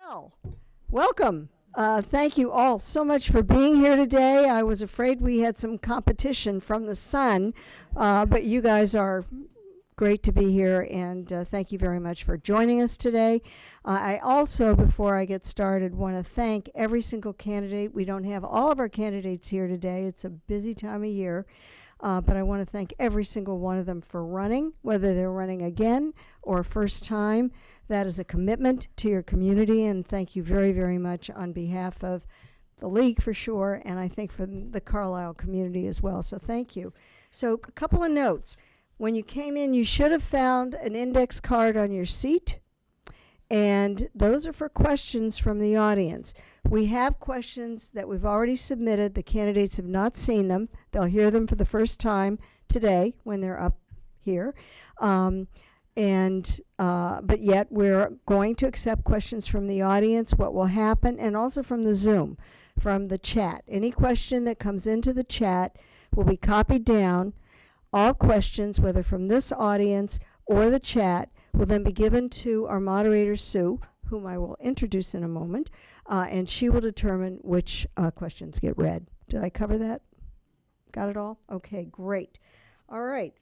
Well, welcome. Thank you all so much for being here today. I was afraid we had some competition from the sun, but you guys are great to be here, and thank you very much for joining us today. I also, before I get started, want to thank every single candidate. We don't have all of our candidates here today. It's a busy time of year. But I want to thank every single one of them for running, whether they're running again or first time. That is a commitment to your community, and thank you very, very much on behalf of the League for sure, and I think for the Carlisle community as well. So thank you. So a couple of notes. When you came in, you should have found an index card on your seat, and those are for questions from the audience. We have questions that we've already submitted. The candidates have not seen them. They'll hear them for the first time today when they're up here. But yet we're going to accept questions from the audience, what will happen, and also from the Zoom, from the chat. Any question that comes into the chat will be copied down. All questions, whether from this audience or the chat, will then be given to our moderator, Sue, whom I will introduce in a moment, and she will determine which questions get read. Did I cover that? Got it all? Okay, great. All right.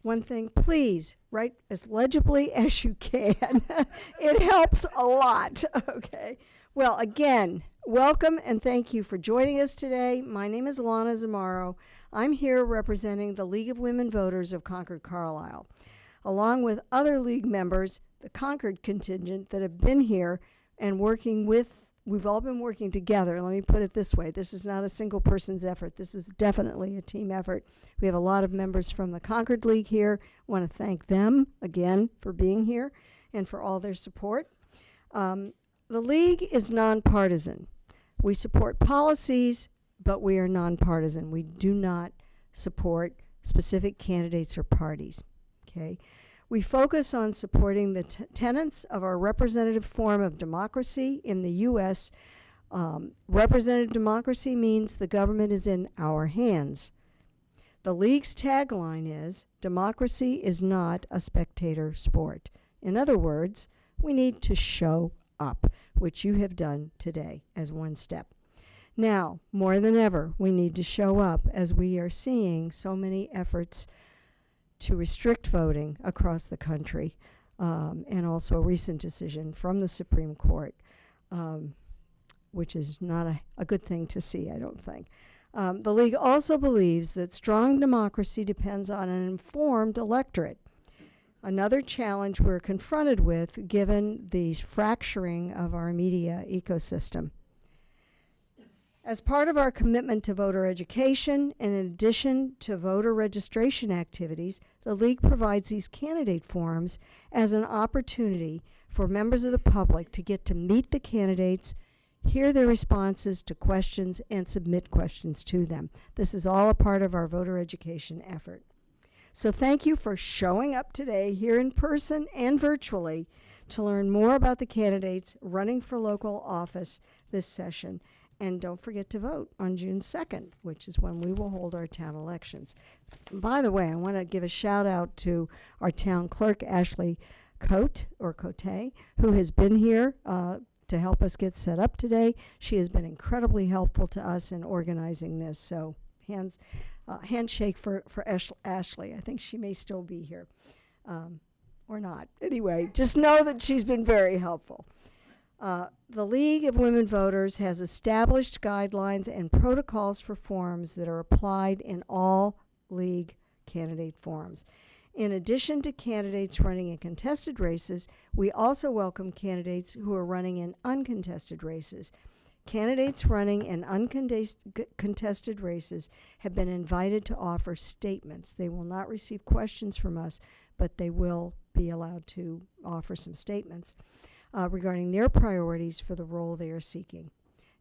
One thing, please, write as legibly as you can. It helps a lot, okay? Well, again, welcome and thank you for joining us today. My name is Lana Zamaro. I'm here representing the League of Women Voters of Concord, Carlisle, along with other League members, the Concord contingent that have been here and working with, we've all been working together. Let me put it this way. This is not a single person's effort. This is definitely a team effort. We have a lot of members from the Concord League here. I want to thank them again for being here and for all their support. The League is nonpartisan. We support policies, but we are nonpartisan. We do not support specific candidates or parties. Okay. We focus on supporting the tenets of our representative form of democracy in the U.S. Representative democracy means the government is in our hands. The League's tagline is, democracy is not a spectator sport. In other words, we need to show up, which you have done today as one step. Now, more than ever, we need to show up as we are seeing so many efforts to restrict voting across the country, and also a recent decision from the Supreme Court, which is not a good thing to see, I don't think. The League also believes that strong democracy depends on an informed electorate. Another challenge we're confronted with given the fracturing of our media ecosystem. As part of our commitment to voter education, and in addition to voter registration activities, the League provides these candidate forums as an opportunity for members of the public to get to meet the candidates, hear their responses to questions, and submit questions to them. This is all a part of our voter education effort. So thank you for showing up today here in person and virtually to learn more about the candidates running for local office this session. And don't forget to vote on June 2nd, which is when we will hold our town elections. By the way, I want to give a shout out to our town clerk, Ashley Cote, who has been here to help us get set up today. She has been incredibly helpful to us in organizing this. So handshake for Ashley. I think she may still be here or not. Anyway, just know that she's been very helpful. The League of Women Voters has established guidelines and protocols for forums that are applied in all League candidate forums. In addition to candidates running in contested races, we also welcome candidates who are running in uncontested races. Candidates running in uncontested races have been invited to offer statements. They will not receive questions from us, but they will be allowed to offer some statements regarding their priorities for the role they are seeking.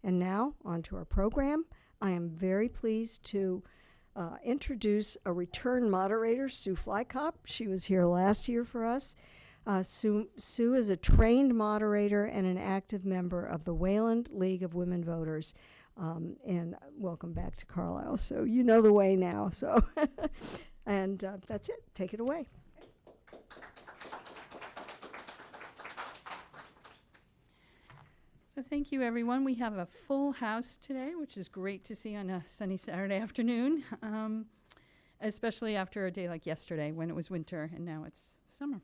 And now, on to our program. I am very pleased to introduce a return moderator, Sue Flykop. She was here last year for us. Sue is a trained moderator and an active member of the Wayland League of Women Voters. And welcome back to Carlisle. So you know the way now. So, and that's it. Take it away. So thank you, everyone. We have a full house today, which is great to see on a sunny Saturday afternoon, especially after a day like yesterday when it was winter and now it's summer.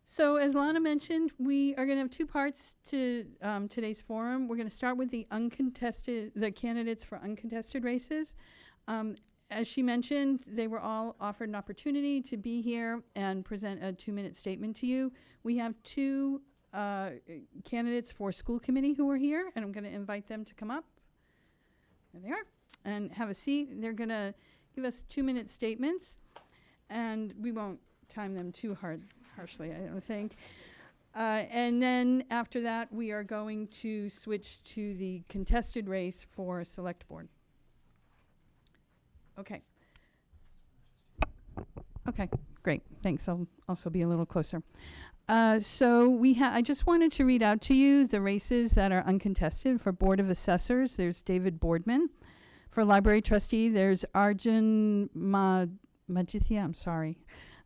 So as Lana mentioned, we are going to have two parts to today's forum. We're going to start with the candidates for uncontested races. As she mentioned, they were all offered an opportunity to be here and present a 2-minute statement to you. We have two candidates for school committee who are here, and I'm going to invite them to come up. There they are, and have a seat. They're going to give us 2-minute statements, and we won't time them too harshly, I don't think. And then after that, we are going to switch to the contested race for select board. Okay. Okay, great. Thanks. I'll also be a little closer. So I just wanted to read out to you the races that are uncontested. For Board of Assessors, there's David Boardman. For Library Trustee, there's Arjun Majithia, I'm sorry.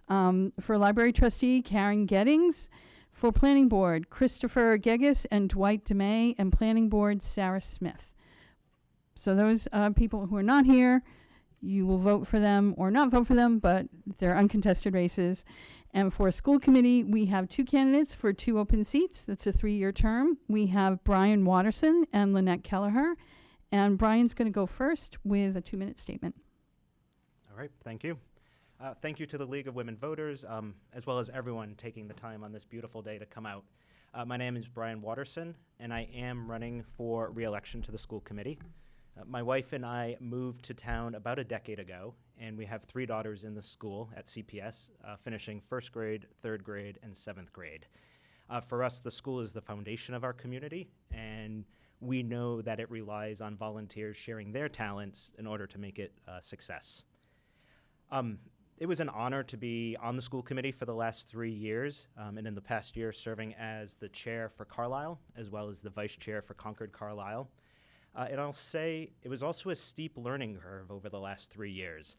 For Library Trustee, Karen Gettings. For Planning Board, Christopher Gegis and Dwight DeMay. And Planning Board, Sarah Smith. So those people who are not here, you will vote for them or not vote for them, but they're uncontested races. And for school committee, we have two candidates for 2 open seats. That's a 3-year term. We have Brian Watterson and Lynette Kelleher. And Brian's going to go first with a 2-minute statement. All right, thank you. Thank you to the League of Women Voters, as well as everyone taking the time on this beautiful day to come out. My name is Brian Watterson, and I am running for re-election to the school committee. My wife and I moved to town about a decade ago, and we have 3 daughters in the school at CPS, finishing 1st grade, 3rd grade, and 7th grade. For us, the school is the foundation of our community, and we know that it relies on volunteers sharing their talents in order to make it a success. It was an honor to be on the school committee for the last 3 years, and in the past year serving as the chair for Carlisle, as well as the vice chair for Concord Carlisle. And I'll say it was also a steep learning curve over the last 3 years.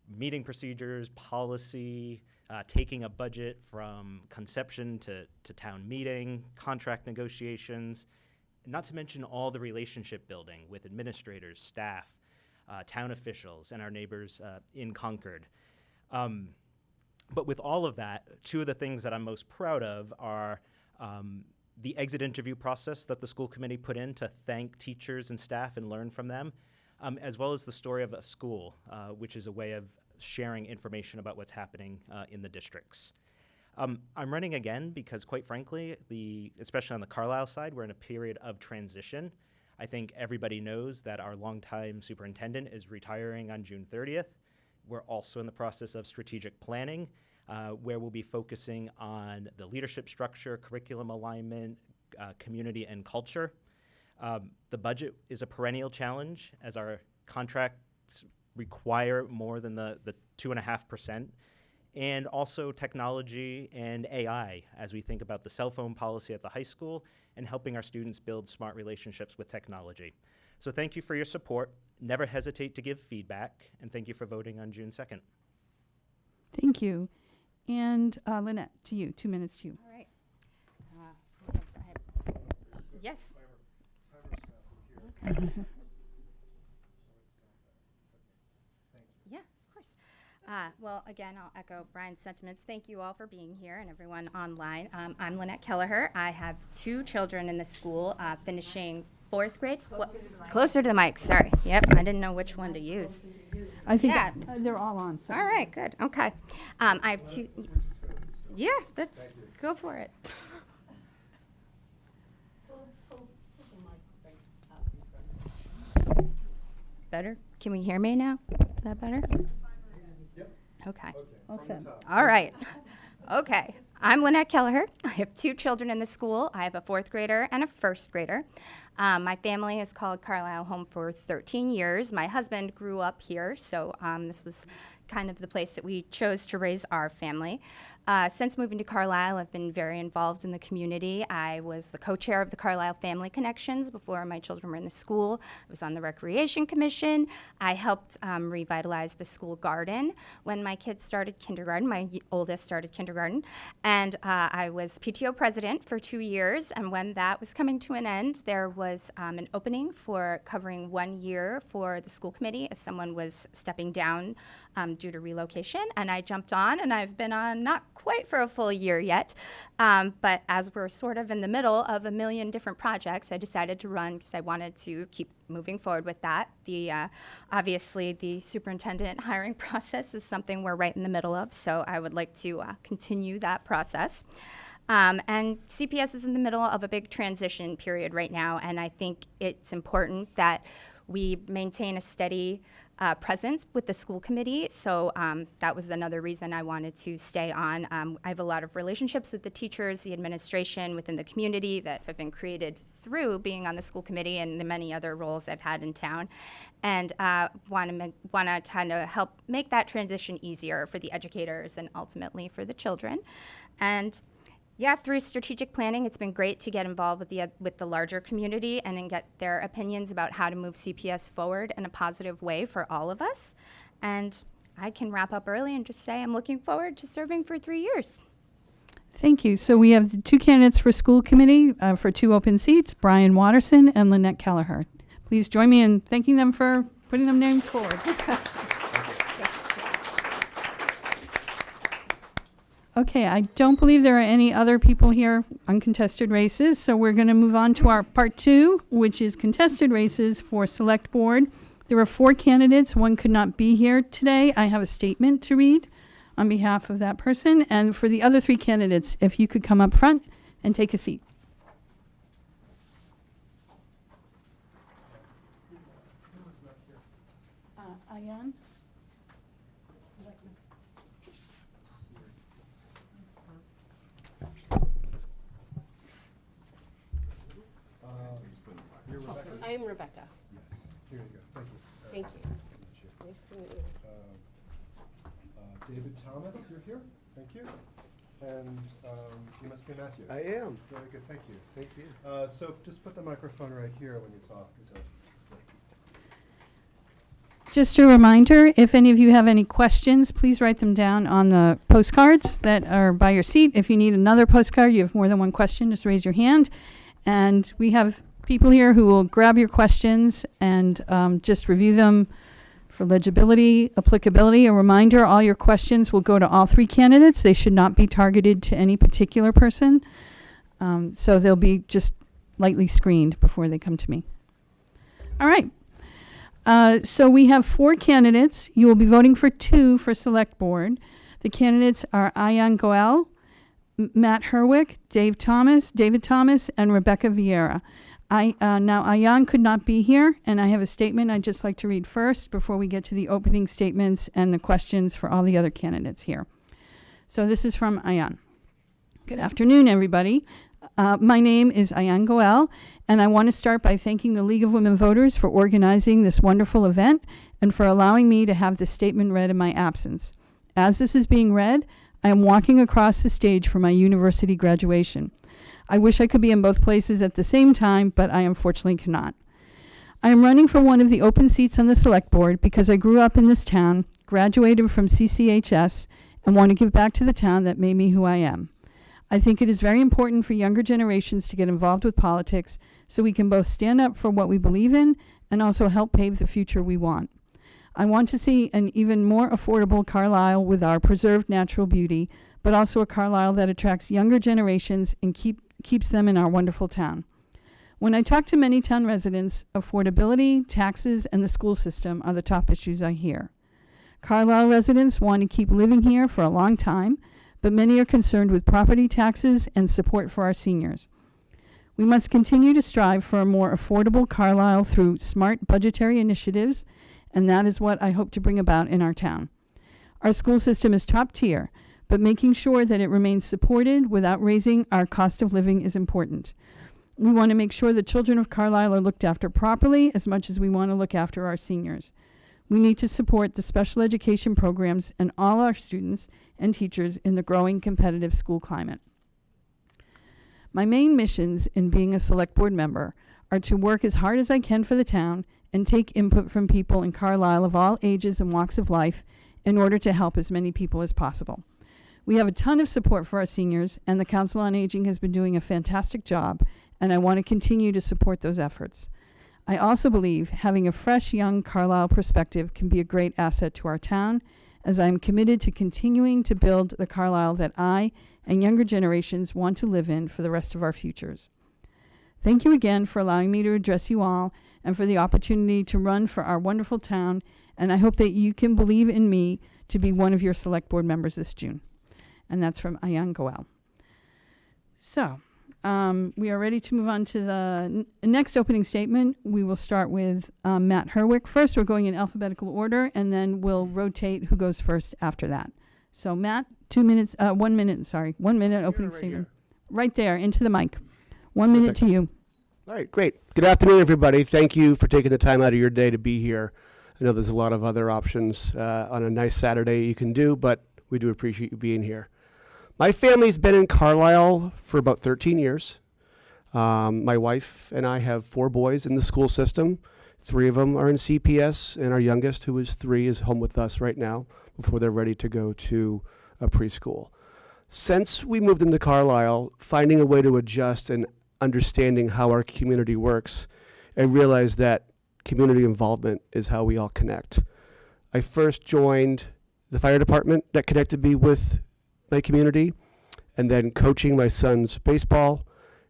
Meeting procedures, policy, taking a budget from conception to town meeting, contract negotiations, not to mention all the relationship building with administrators, staff, town officials, and our neighbors in Concord. But with all of that, 2 of the things that I'm most proud of are the exit interview process that the school committee put in to thank teachers and staff and learn from them, as well as the story of a school, which is a way of sharing information about what's happening in the districts. I'm running again because, quite frankly, especially on the Carlisle side, we're in a period of transition. I think everybody knows that our longtime superintendent is retiring on June 30th. We're also in the process of strategic planning, where we'll be focusing on the leadership structure, curriculum alignment, community, and culture. The budget is a perennial challenge as our contracts require more than the 2.5%, and also technology and AI as we think about the cell phone policy at the high school and helping our students build smart relationships with technology. So thank you for your support. Never hesitate to give feedback, and thank you for voting on June 2nd. Thank you. And Lynette, to you, 2 minutes to you. All right. Yes. Okay. Yeah, of course. Well, again, I'll echo Brian's sentiments. Thank you all for being here and everyone online. I'm Lynette Kelleher. I have 2 children in the school, finishing 4th grade. Closer to the mic, sorry. Yep, I didn't know which one to use. I think they're all on. So. All right, good. Okay. I have 2. Yeah, go for it. Better? Can we hear me now? Is that better? Yep. Okay. All set. All right. Okay. I'm Lynette Kelleher. I have 2 children in the school. I have a 4th grader and a 1st grader. My family has called Carlisle home for 13 years. My husband grew up here, so this was kind of the place that we chose to raise our family. Since moving to Carlisle, I've been very involved in the community. I was the co-chair of the Carlisle Family Connections before my children were in the school. I was on the Recreation Commission. I helped revitalize the school garden when my kids started kindergarten. My oldest started kindergarten. And I was PTO president for 2 years. And when that was coming to an end, there was an opening for covering 1 year for the school committee as someone was stepping down due to relocation. And I jumped on, and I've been on not quite for a full year yet. But as we're sort of in the middle of a million different projects, I decided to run because I wanted to keep moving forward with that. Obviously, the superintendent hiring process is something we're right in the middle of, so I would like to continue that process. And CPS is in the middle of a big transition period right now, and I think it's important that we maintain a steady presence with the school committee, so that was another reason I wanted to stay on. I have a lot of relationships with the teachers, the administration, within the community that have been created through being on the school committee and the many other roles I've had in town, and want to kind of help make that transition easier for the educators and ultimately for the children. And yeah, through strategic planning, it's been great to get involved with the larger community and then get their opinions about how to move CPS forward in a positive way for all of us. And I can wrap up early and just say I'm looking forward to serving for 3 years. Thank you. So we have the 2 candidates for school committee for 2 open seats, Brian Watterson and Lynette Kelleher. Please join me in thanking them for putting them names forward. Okay, I don't believe there are any other people here on contested races, so we're going to move on to our part 2, which is contested races for select board. There are 4 candidates. One could not be here today. I have a statement to read on behalf of that person. And for the other 3 candidates, if you could come up front and take a seat. Ayan? I'm Rebecca. Yes, here you go, thank you. Thank you. Nice to meet you. David Thomas, you're here, thank you. And you must be Matthew. I am. Very good, thank you. Thank you. So just put the microphone right here when you talk. Just a reminder, if any of you have any questions, please write them down on the postcards that are by your seat. If you need another postcard, you have more than one question, just raise your hand. And we have people here who will grab your questions and just review them for legibility, applicability. A reminder, all your questions will go to all 3 candidates. They should not be targeted to any particular person. So they'll be just lightly screened before they come to me. All right. So we have 4 candidates. You will be voting for 2 for select board. The candidates are Ayan Goel, Matt Herwick, David Thomas, and Rebecca Vieira. Now, Ayan could not be here, and I have a statement I'd just like to read first before we get to the opening statements and the questions for all the other candidates here. So this is from Ayan. Good afternoon, everybody. My name is Ayan Goel, and I want to start by thanking the League of Women Voters for organizing this wonderful event and for allowing me to have this statement read in my absence. As this is being read, I am walking across the stage for my university graduation. I wish I could be in both places at the same time, but I unfortunately cannot. I am running for one of the open seats on the select board because I grew up in this town, graduated from CCHS, and want to give back to the town that made me who I am. I think it is very important for younger generations to get involved with politics so we can both stand up for what we believe in and also help pave the future we want. I want to see an even more affordable Carlisle with our preserved natural beauty, but also a Carlisle that attracts younger generations and keeps them in our wonderful town. When I talk to many town residents, affordability, taxes, and the school system are the top issues I hear. Carlisle residents want to keep living here for a long time, but many are concerned with property taxes and support for our seniors. We must continue to strive for a more affordable Carlisle through smart budgetary initiatives, and that is what I hope to bring about in our town. Our school system is top tier, but making sure that it remains supported without raising our cost of living is important. We want to make sure the children of Carlisle are looked after properly as much as we want to look after our seniors. We need to support the special education programs and all our students and teachers in the growing competitive school climate. My main missions in being a select board member are to work as hard as I can for the town and take input from people in Carlisle of all ages and walks of life in order to help as many people as possible. We have a ton of support for our seniors, and the Council on Aging has been doing a fantastic job, and I want to continue to support those efforts. I also believe having a fresh, young Carlisle perspective can be a great asset to our town, as I am committed to continuing to build the Carlisle that I and younger generations want to live in for the rest of our futures. Thank you again for allowing me to address you all and for the opportunity to run for our wonderful town, and I hope that you can believe in me to be one of your select board members this June. And that's from Ayan Goel. So, we are ready to move on to the next opening statement. We will start with Matt Herwick first. We're going in alphabetical order, and then we'll rotate who goes first after that. So, Matt, 1 minute opening statement. Right there, into the mic. 1 minute to you. All right, great. Good afternoon, everybody. Thank you for taking the time out of your day to be here. I know there's a lot of other options on a nice Saturday you can do, but we do appreciate you being here. My family's been in Carlisle for about 13 years. My wife and I have 4 boys in the school system. 3 of them are in CPS, and our youngest, who is 3, is home with us right now before they're ready to go to a preschool. Since we moved into Carlisle, finding a way to adjust and understanding how our community works, I realized that community involvement is how we all connect. I first joined the fire department that connected me with my community, and then coaching my son's baseball,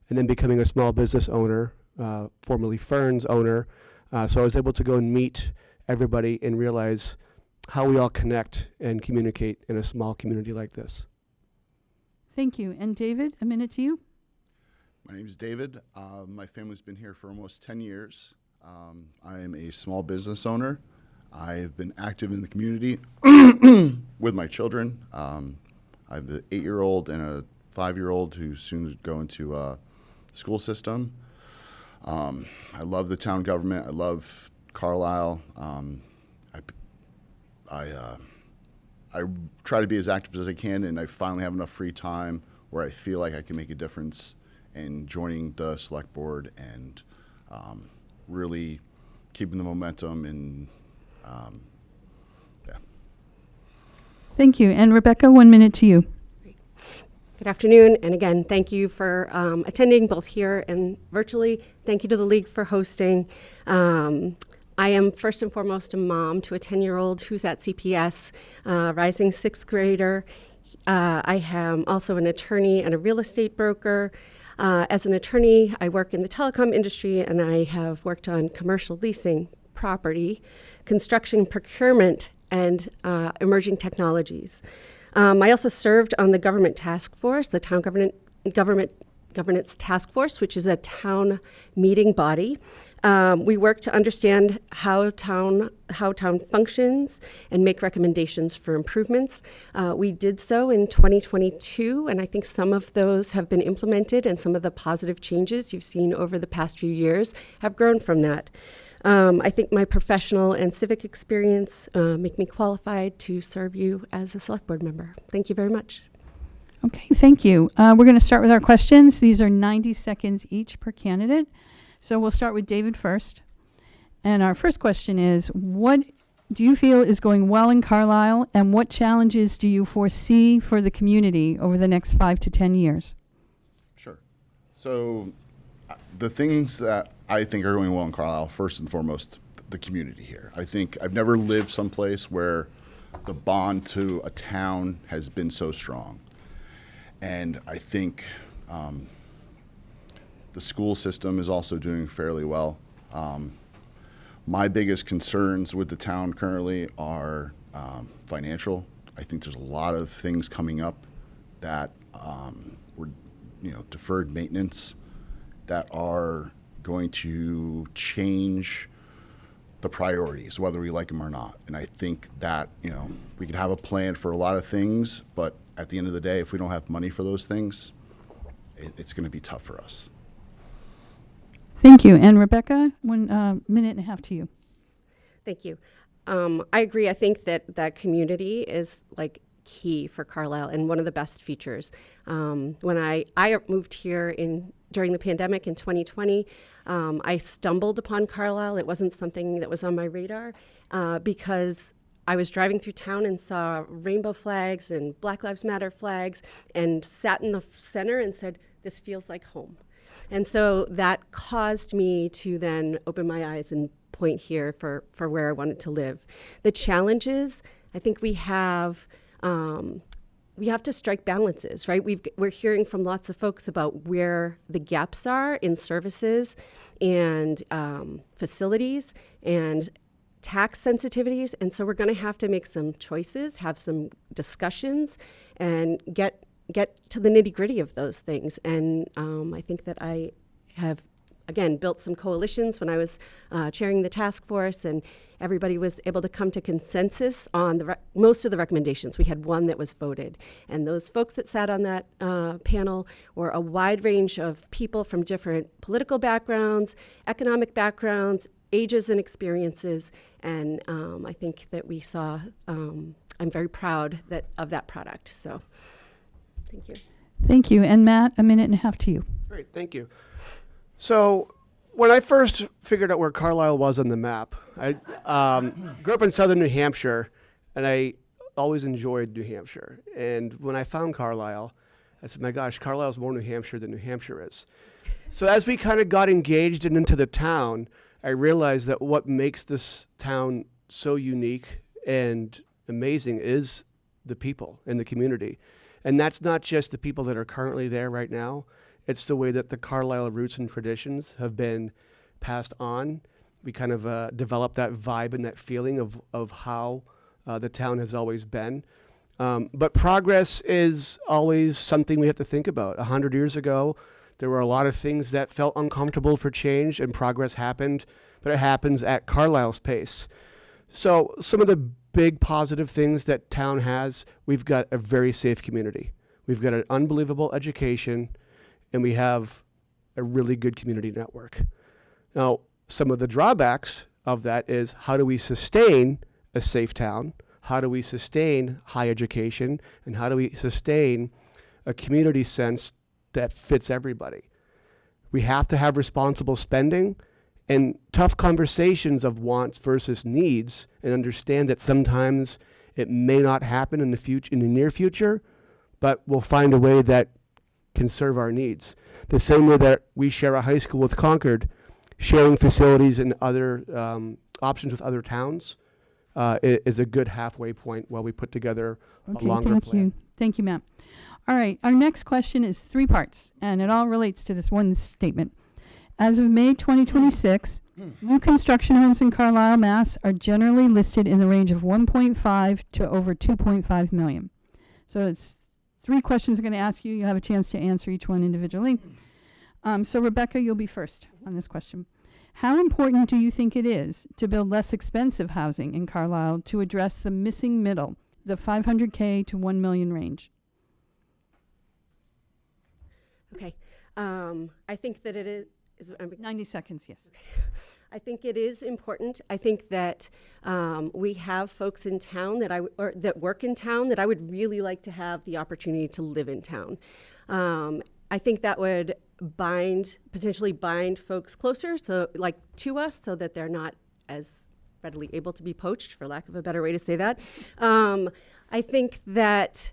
and then becoming a small business owner, formerly Fern's owner. So I was able to go and meet everybody and realize how we all connect and communicate in a small community like this. Thank you. And David, a minute to you. My name is David. My family's been here for almost 10 years. I am a small business owner. I've been active in the community with my children. I have an 8-year-old and a 5-year-old who soon go into the school system. I love the town government. I love Carlisle. I try to be as active as I can, and I finally have enough free time where I feel like I can make a difference in joining the select board and really keeping the momentum and yeah. Thank you. And Rebecca, 1 minute to you. Good afternoon, and again, thank you for attending both here and virtually. Thank you to the League for hosting. I am first and foremost a mom to a 10-year-old who's at CPS, rising 6th grader. I am also an attorney and a real estate broker. As an attorney, I work in the telecom industry, and I have worked on commercial leasing, property, construction, procurement, and emerging technologies. I also served on the government task force, the town governance task force, which is a town meeting body. We work to understand how town functions and make recommendations for improvements. We did so in 2022, and I think some of those have been implemented, and some of the positive changes you've seen over the past few years have grown from that. I think my professional and civic experience make me qualified to serve you as a select board member. Thank you very much. Okay, thank you. We're going to start with our questions. These are 90 seconds each per candidate. So we'll start with David first. And our first question is, what do you feel is going well in Carlisle, and what challenges do you foresee for the community over the next 5 to 10 years? Sure. So the things that I think are going well in Carlisle, first and foremost, the community here. I think I've never lived someplace where the bond to a town has been so strong. And I think the school system is also doing fairly well. My biggest concerns with the town currently are financial. I think there's a lot of things coming up that were, deferred maintenance that are going to change the priorities, whether we like them or not. And I think that, we could have a plan for a lot of things, but at the end of the day, if we don't have money for those things, it's going to be tough for us. Thank you. And Rebecca, 1 minute and a half to you. Thank you. I agree. I think that community is like key for Carlisle and one of the best features. When I moved here during the pandemic in 2020, I stumbled upon Carlisle. It wasn't something that was on my radar because I was driving through town and saw rainbow flags and Black Lives Matter flags and sat in the center and said, this feels like home. And so that caused me to then open my eyes and point here for where I wanted to live. The challenges, I think we have to strike balances, right? We're hearing from lots of folks about where the gaps are in services and facilities and tax sensitivities, and so we're going to have to make some choices, have some discussions, and get to the nitty-gritty of those things. And I think that I have, again, built some coalitions when I was chairing the task force, and everybody was able to come to consensus on most of the recommendations. We had one that was voted, and those folks that sat on that panel were a wide range of people from different political backgrounds, economic backgrounds, ages and experiences, and I think that we saw, I'm very proud of that product, so thank you. Thank you. And Matt, 1 minute and a half to you. Great, thank you. So when I first figured out where Carlisle was on the map, I grew up in southern New Hampshire, and I always enjoyed New Hampshire. And when I found Carlisle, I said, my gosh, Carlisle's more New Hampshire than New Hampshire is. So as we kind of got engaged and into the town, I realized that what makes this town so unique and amazing is the people in the community. And that's not just the people that are currently there right now. It's the way that the Carlisle roots and traditions have been passed on. We kind of developed that vibe and that feeling of how the town has always been. But progress is always something we have to think about. 100 years ago, there were a lot of things that felt uncomfortable for change, and progress happened, but it happens at Carlisle's pace. So some of the big positive things that town has, we've got a very safe community. We've got an unbelievable education, and we have a really good community network. Now, some of the drawbacks of that is, how do we sustain a safe town? How do we sustain high education? And how do we sustain a community sense that fits everybody? We have to have responsible spending and tough conversations of wants versus needs, and understand that sometimes it may not happen in the near future, but we'll find a way that can serve our needs. The same way that we share a high school with Concord, sharing facilities and other options with other towns is a good halfway point while we put together a longer plan. Thank you, Matt. All right, our next question is 3 parts, and it all relates to this one statement. As of May 2026, new construction homes in Carlisle, Mass. are generally listed in the range of 1.5 to over 2.5 million. So it's 3 questions I'm going to ask you. You have a chance to answer each one individually. So Rebecca, you'll be first on this question. How important do you think it is to build less expensive housing in Carlisle to address the missing middle, the 500K to 1 million range? Okay. I think that it is 90 seconds, yes. I think it is important. I think that we have folks in town that work in town that I would really like to have the opportunity to live in town. I think that would potentially bind folks closer, to us, so that they're not as readily able to be poached, for lack of a better way to say that. I think that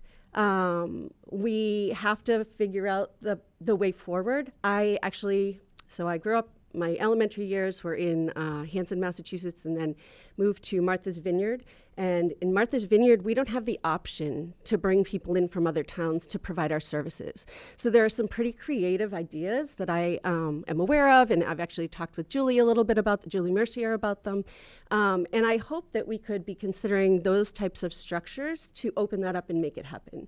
we have to figure out the way forward. I grew up, my elementary years were in Hanson, Massachusetts, and then moved to Martha's Vineyard. And in Martha's Vineyard, we don't have the option to bring people in from other towns to provide our services. So there are some pretty creative ideas that I am aware of, and I've actually talked with Julie Mercier about them. And I hope that we could be considering those types of structures to open that up and make it happen.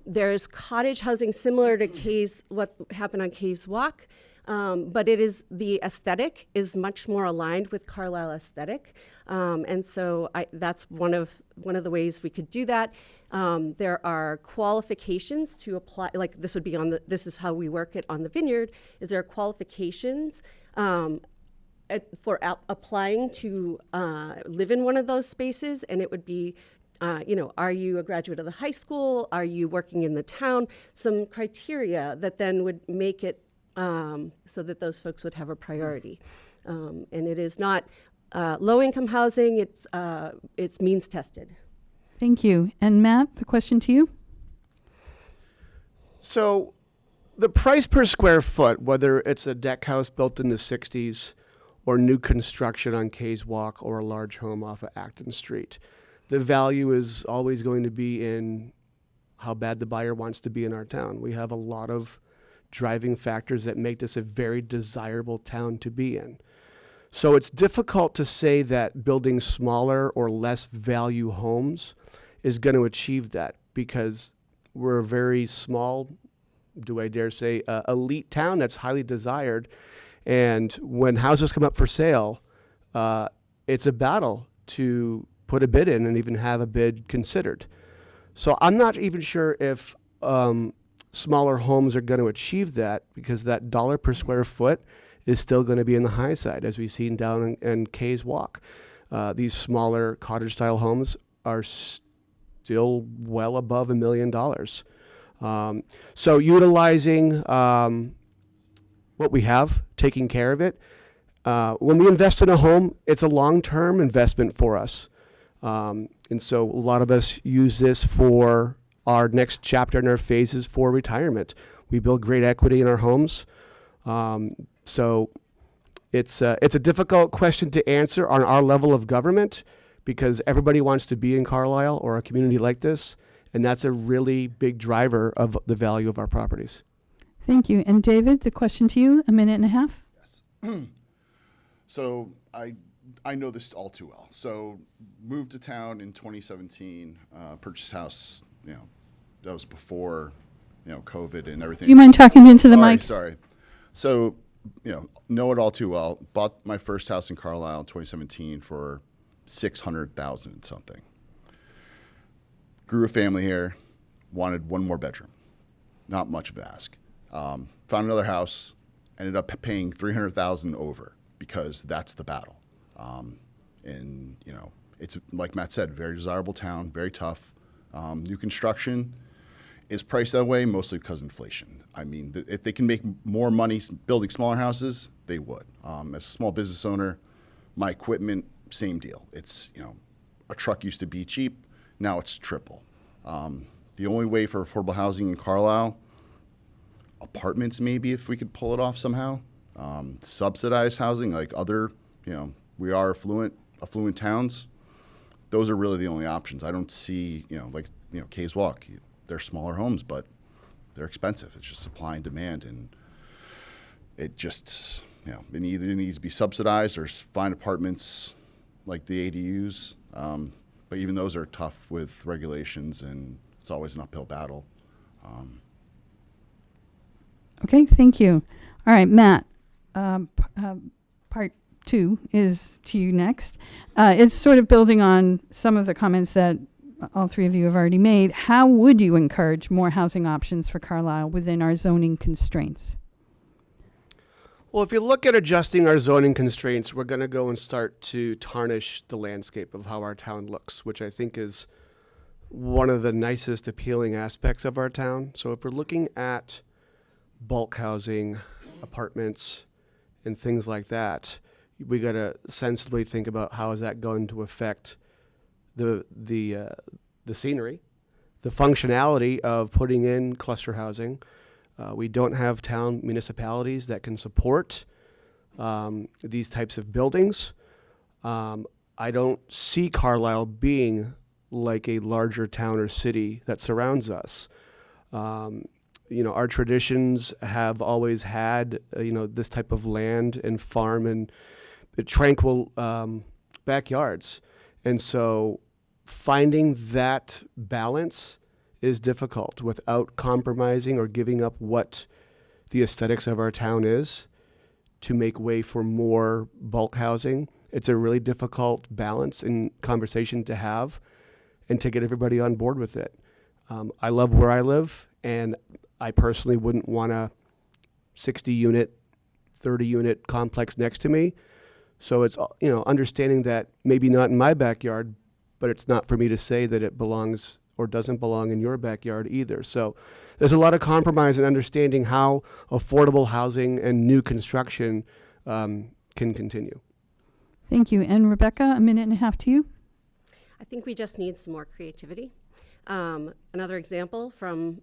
There's cottage housing similar to what happened on Kay's Walk. but it is, the aesthetic is much more aligned with Carlisle aesthetic. And so that's one of the ways we could do that. There are qualifications to apply, like this would be on this is how we work it on the vineyard, is there are qualifications for applying to live in one of those spaces, and it would be, are you a graduate of the high school? Are you working in the town? Some criteria that then would make it so that those folks would have a priority. And it is not low-income housing, it's means tested. Thank you. And Matt, the question to you? So the price per square foot, whether it's a deck house built in the 60s or new construction on Kays Walk or a large home off of Acton Street, the value is always going to be in how bad the buyer wants to be in our town. We have a lot of driving factors that make this a very desirable town to be in. So it's difficult to say that building smaller or less value homes is going to achieve that, because we're a very small, do I dare say, elite town that's highly desired. And when houses come up for sale, it's a battle to put a bid in and even have a bid considered. So I'm not even sure if smaller homes are going to achieve that, because that dollar per square foot is still going to be in the high side, as we've seen down in Kays Walk. These smaller cottage-style homes are still well above $1 million. So utilizing what we have, taking care of it. When we invest in a home, it's a long-term investment for us. And so a lot of us use this for our next chapter in our phases for retirement. We build great equity in our homes. So it's a difficult question to answer on our level of government, because everybody wants to be in Carlisle or a community like this, and that's a really big driver of the value of our properties. Thank you. And David, the question to you, 1.5 minutes? Yes. So I know this all too well. So moved to town in 2017, purchased house, that was before, COVID and everything. Do you mind talking into the mic? Sorry. So, know it all too well. Bought my first house in Carlisle in 2017 for $600,000 and something. Grew a family here, wanted one more bedroom. Not much of an ask. Found another house, ended up paying $300,000 over, because that's the battle. And it's, like Matt said, very desirable town, very tough. New construction is priced that way mostly because of inflation. I mean, if they can make more money building smaller houses, they would. As a small business owner, my equipment, same deal. It's, a truck used to be cheap, now it's triple. The only way for affordable housing in Carlisle, apartments maybe, if we could pull it off somehow. Subsidized housing, like other, we are affluent towns. Those are really the only options. I don't see, Kays Walk, they're smaller homes, but they're expensive. It's just supply and demand, and it just, it either needs to be subsidized or find apartments like the ADUs. But even those are tough with regulations, and it's always an uphill battle. Okay, thank you. All right, Matt, part 2 is to you next. It's sort of building on some of the comments that all three of you have already made. How would you encourage more housing options for Carlisle within our zoning constraints? Well, if you look at adjusting our zoning constraints, we're going to go and start to tarnish the landscape of how our town looks, which I think is one of the nicest appealing aspects of our town. So if we're looking at bulk housing, apartments, and things like that, we got to sensibly think about how is that going to affect the scenery, the functionality of putting in cluster housing. We don't have town municipalities that can support these types of buildings. I don't see Carlisle being like a larger town or city that surrounds us. Our traditions have always had, this type of land and farm and tranquil backyards. And so finding that balance is difficult without compromising or giving up what the aesthetics of our town is. to make way for more bulk housing. It's a really difficult balance and conversation to have and to get everybody on board with it. I love where I live, and I personally wouldn't want a 60-unit, 30-unit complex next to me. So it's, understanding that maybe not in my backyard, but it's not for me to say that it belongs or doesn't belong in your backyard either. So there's a lot of compromise in understanding how affordable housing and new construction can continue. Thank you. And Rebecca, a minute and a half to you. I think we just need some more creativity. Another example from,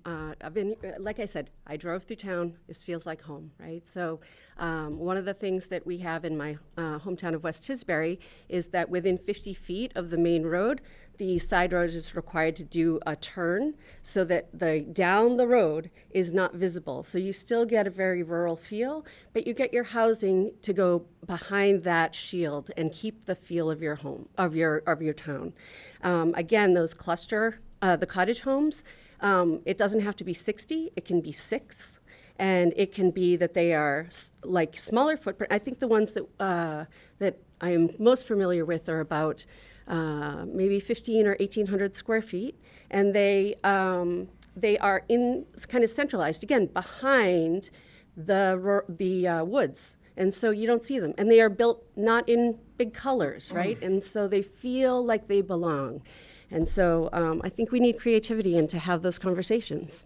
like I said, I drove through town. This feels like home, right? So one of the things that we have in my hometown of West Tisbury is that within 50 feet of the main road, the side road is required to do a turn so that the down the road is not visible. So you still get a very rural feel, but you get your housing to go behind that shield and keep the feel of your home, of your town. Again, those cluster, the cottage homes, it doesn't have to be 60, it can be 6. And it can be that they are like smaller footprint. I think the ones that that I am most familiar with are about maybe 15 or 1,800 square feet, and they are in kind of centralized again behind the woods, and so you don't see them. And they are built not in big colors, right? And so they feel like they belong. And so I think we need creativity and to have those conversations.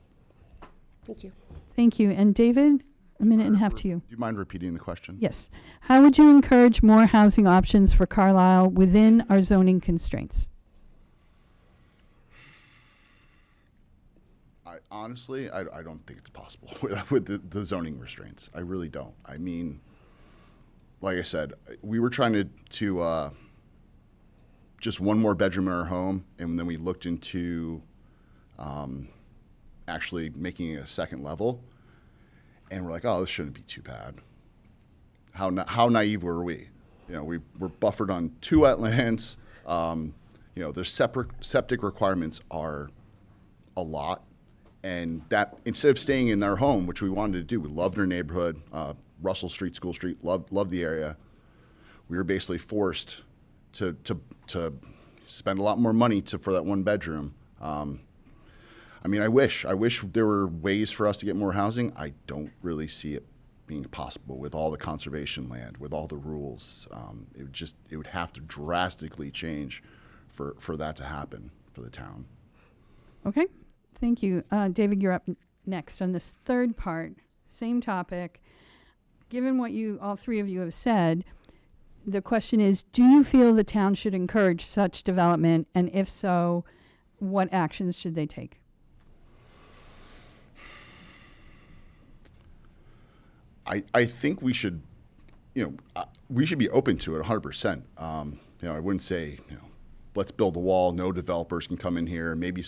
Thank you. Thank you. And David, a minute and a half to you. Do you mind repeating the question? Yes. How would you encourage more housing options for Carlisle within our zoning constraints? Honestly, I don't think it's possible with the zoning restraints. I really don't. I mean, like I said, we were trying to just one more bedroom in our home, and then we looked into actually making it a second level, and we're like, oh, this shouldn't be too bad. How naive were we? We were buffered on 2 wetlands. Their septic requirements are a lot, and that instead of staying in our home, which we wanted to do, we loved our neighborhood, Russell Street, School Street, loved the area. We were basically forced to spend a lot more money for that 1 bedroom. I mean, I wish there were ways for us to get more housing. I don't really see it being possible with all the conservation land, with all the rules. It would have to drastically change for that to happen for the town. Okay. Thank you. David, you're up next on this third part, same topic. Given what all three of you have said, the question is, do you feel the town should encourage such development? And if so, what actions should they take? I think we should, we should be open to it 100%. I wouldn't say, let's build a wall. No developers can come in here. Maybe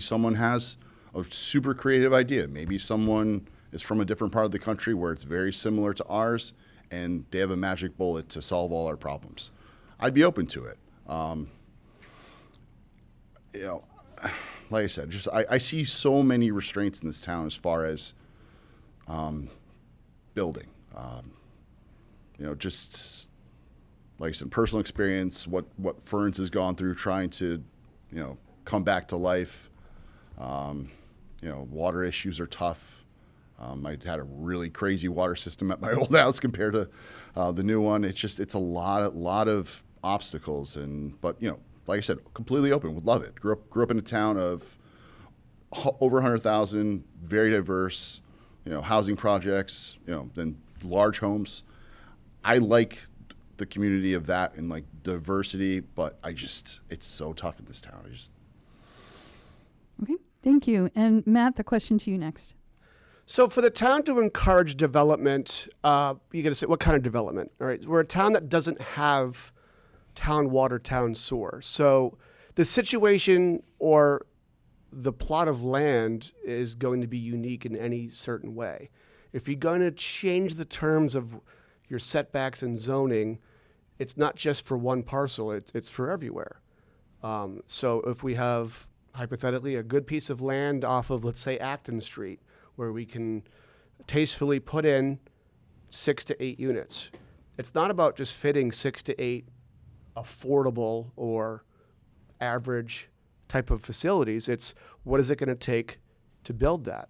someone has a super creative idea. Maybe someone is from a different part of the country where it's very similar to ours, and they have a magic bullet to solve all our problems. I'd be open to it. Like I said, I see so many restraints in this town as far as building. Just like I said, personal experience, what Ferns has gone through trying to, come back to life. Water issues are tough. I had a really crazy water system at my old house compared to the new one. It's a lot of obstacles, but like I said, completely open. Would love it. Grew up in a town of over 100,000, very diverse, housing projects, then large homes. I like the community of that and like diversity, but it's so tough in this town. Okay, thank you. And Matt, the question to you next. So for the town to encourage development, you got to say, what kind of development? All right, we're a town that doesn't have town water, town sewer. So the situation or the plot of land is going to be unique in any certain way. If you're going to change the terms of your setbacks and zoning, it's not just for one parcel, it's for everywhere. So if we have, hypothetically, a good piece of land off of, let's say, Acton Street, where we can tastefully put in 6 to 8 units. It's not about just fitting 6 to 8 affordable or average type of facilities. It's what is it going to take to build that?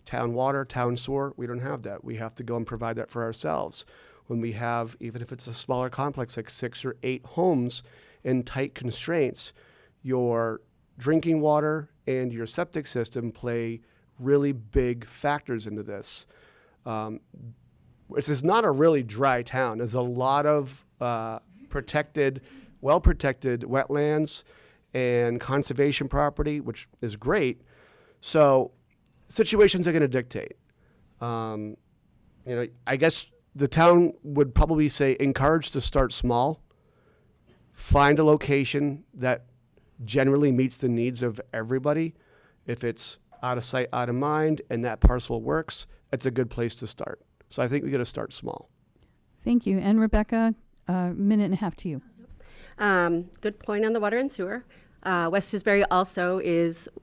Town water, town sewer, we don't have that. We have to go and provide that for ourselves. When we have, even if it's a smaller complex, like 6 or 8 homes in tight constraints, your drinking water and your septic system play really big factors into this. This is not a really dry town. There's a lot of protected, well-protected wetlands and conservation property, which is great. So situations are going to dictate. I guess the town would probably say encourage to start small, find a location that generally meets the needs of everybody. If it's out of sight, out of mind, and that parcel works, it's a good place to start. So I think we got to start small. Thank you. And Rebecca, a minute and a half to you. Good point on the water and sewer. West Tisbury also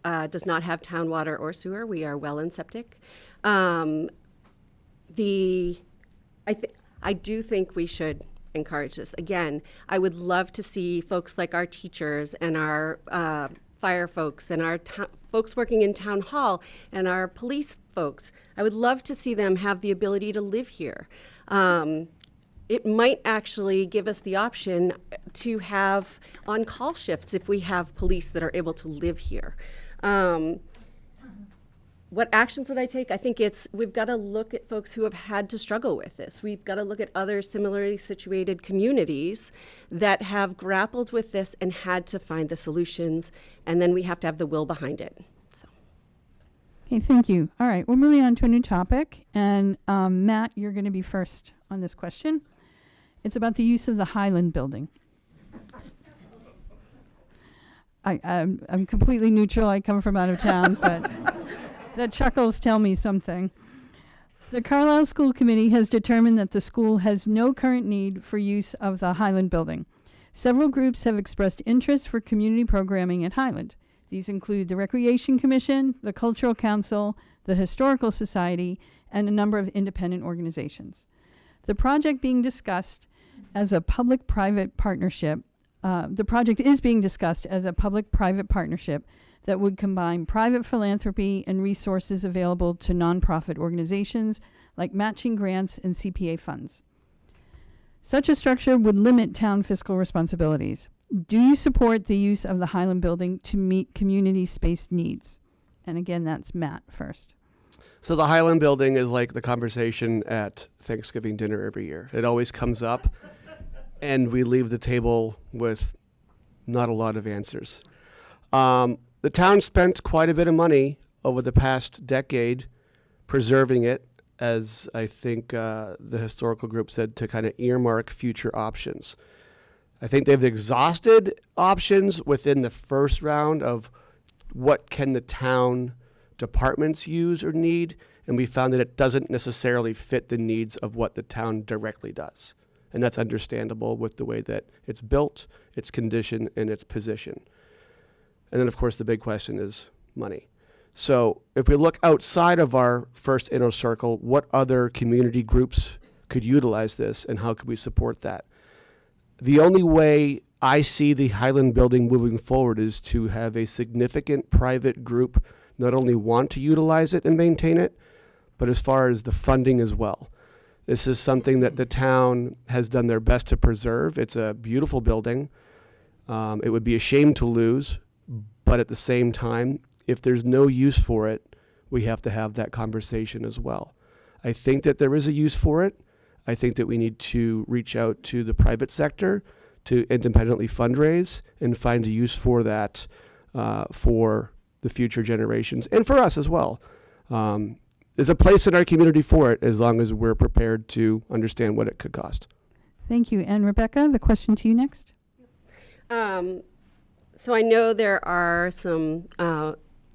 does not have town water or sewer. We are well and septic. I do think we should encourage this. Again, I would love to see folks like our teachers and our fire folks and our folks working in town hall and our police folks. I would love to see them have the ability to live here. It might actually give us the option to have on-call shifts if we have police that are able to live here. What actions would I take? I think we've got to look at folks who have had to struggle with this. We've got to look at other similarly situated communities that have grappled with this and had to find the solutions, and then we have to have the will behind it. So. Okay, thank you. All right, we're moving on to a new topic, and Matt, you're going to be first on this question. It's about the use of the Highland building. I'm completely neutral. I come from out of town, but the chuckles tell me something. The Carlisle School Committee has determined that the school has no current need for use of the Highland building. Several groups have expressed interest for community programming at Highland. These include the Recreation Commission, the Cultural Council, the Historical Society, and a number of independent organizations. The project being discussed as a public-private partnership. The project is being discussed as a public-private partnership that would combine private philanthropy and resources available to nonprofit organizations like matching grants and CPA funds. Such a structure would limit town fiscal responsibilities. Do you support the use of the Highland building to meet community space needs? And again, that's Matt first. So the Highland building is like the conversation at Thanksgiving dinner every year. It always comes up, and we leave the table with not a lot of answers. The town spent quite a bit of money over the past decade preserving it, as I think the historical group said, to kind of earmark future options. I think they've exhausted options within the first round of what can the town departments use or need, and we found that it doesn't necessarily fit the needs of what the town directly does. And that's understandable with the way that it's built, its condition, and its position. And then, of course, the big question is money. So if we look outside of our first inner circle, what other community groups could utilize this, and how could we support that? The only way I see the Highland building moving forward is to have a significant private group not only want to utilize it and maintain it, but as far as the funding as well. This is something that the town has done their best to preserve. It's a beautiful building. It would be a shame to lose, but at the same time, if there's no use for it, we have to have that conversation as well. I think that there is a use for it. I think that we need to reach out to the private sector to independently fundraise and find a use for that for the future generations and for us as well. There's a place in our community for it as long as we're prepared to understand what it could cost. Thank you. And Rebecca, the question to you next. So I know there are some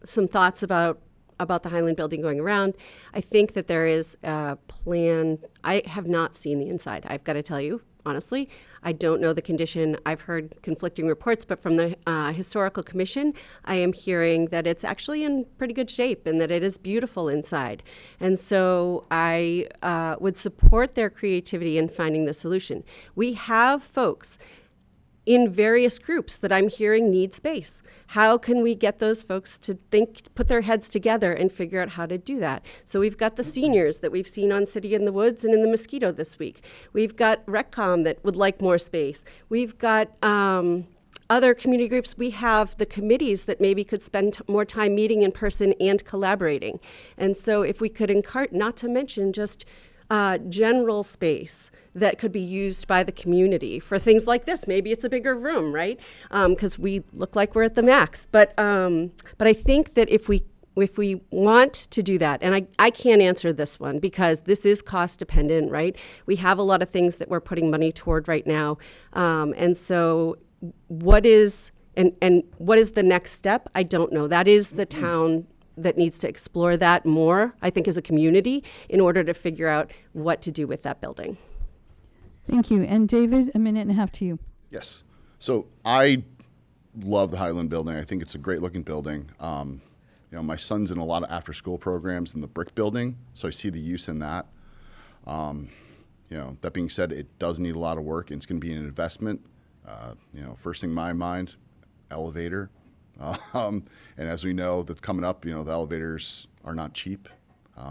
thoughts about the Highland building going around. I think that there is a plan. I have not seen the inside, I've got to tell you, honestly. I don't know the condition. I've heard conflicting reports, but from the Historical Commission, I am hearing that it's actually in pretty good shape and that it is beautiful inside. And so I would support their creativity in finding the solution. We have folks in various groups that I'm hearing need space. How can we get those folks to put their heads together and figure out how to do that? So we've got the seniors that we've seen on City in the Woods and in the Mosquito this week. We've got RecCom that would like more space. We've got other community groups. We have the committees that maybe could spend more time meeting in person and collaborating. And so if we could not to mention just general space that could be used by the community for things like this. Maybe it's a bigger room, right? Because we look like we're at the max. But I think that if we want to do that, and I can't answer this one because this is cost dependent, right? We have a lot of things that we're putting money toward right now. And so what is the next step? I don't know. That is the town that needs to explore that more, I think, as a community in order to figure out what to do with that building. Thank you. And David, a minute and a half to you. Yes. So I love the Highland building. I think it's a great looking building. My son's in a lot of after school programs in the brick building, so I see the use in that. That being said, it does need a lot of work, and it's going to be an investment. First thing in my mind, elevator. And as we know, that coming up, the elevators are not cheap.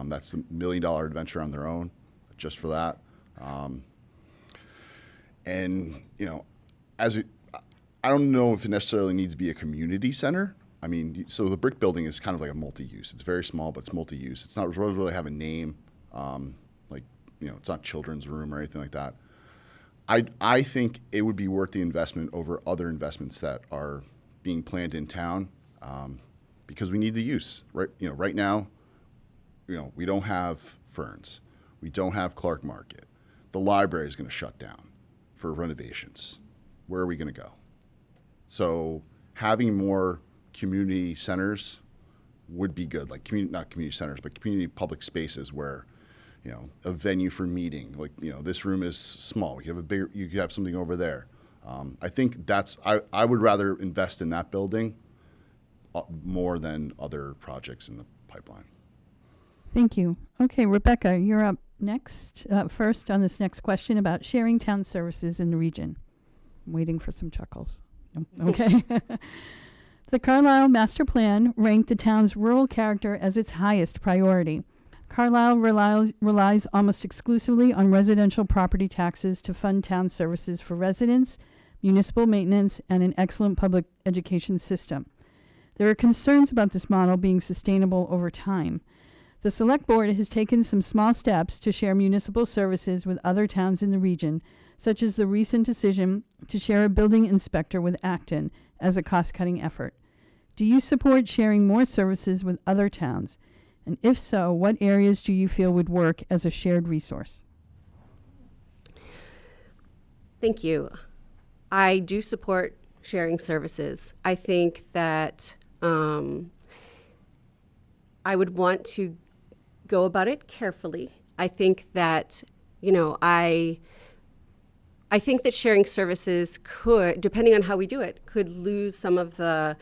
That's $1 million adventure on their own, just for that. I don't know if it necessarily needs to be a community center. I mean, so the brick building is kind of like a multi-use. It's very small, but it's multi-use. It's not really have a name, it's not children's room or anything like that. I think it would be worth the investment over other investments that are being planned in town, because we need the use. Right now, we don't have Ferns. We don't have Clark Market. The library is going to shut down for renovations. Where are we going to go? So having more community centers would be good, like not community centers, but community public spaces where, a venue for meeting. This room is small. You could have something over there. I think I would rather invest in that building more than other projects in the pipeline. Thank you. Okay, Rebecca, you're up next, first on this next question about sharing town services in the region. I'm waiting for some chuckles. Okay. The Carlisle Master Plan ranked the town's rural character as its highest priority. Carlisle relies almost exclusively on residential property taxes to fund town services for residents, municipal maintenance, and an excellent public education system. There are concerns about this model being sustainable over time. The Select Board has taken some small steps to share municipal services with other towns in the region, such as the recent decision to share a building inspector with Acton as a cost-cutting effort. Do you support sharing more services with other towns? And if so, what areas do you feel would work as a shared resource? Thank you. I do support sharing services. I think that I would want to go about it carefully. I think that, I think that sharing services could, depending on how we do it, could lose some of the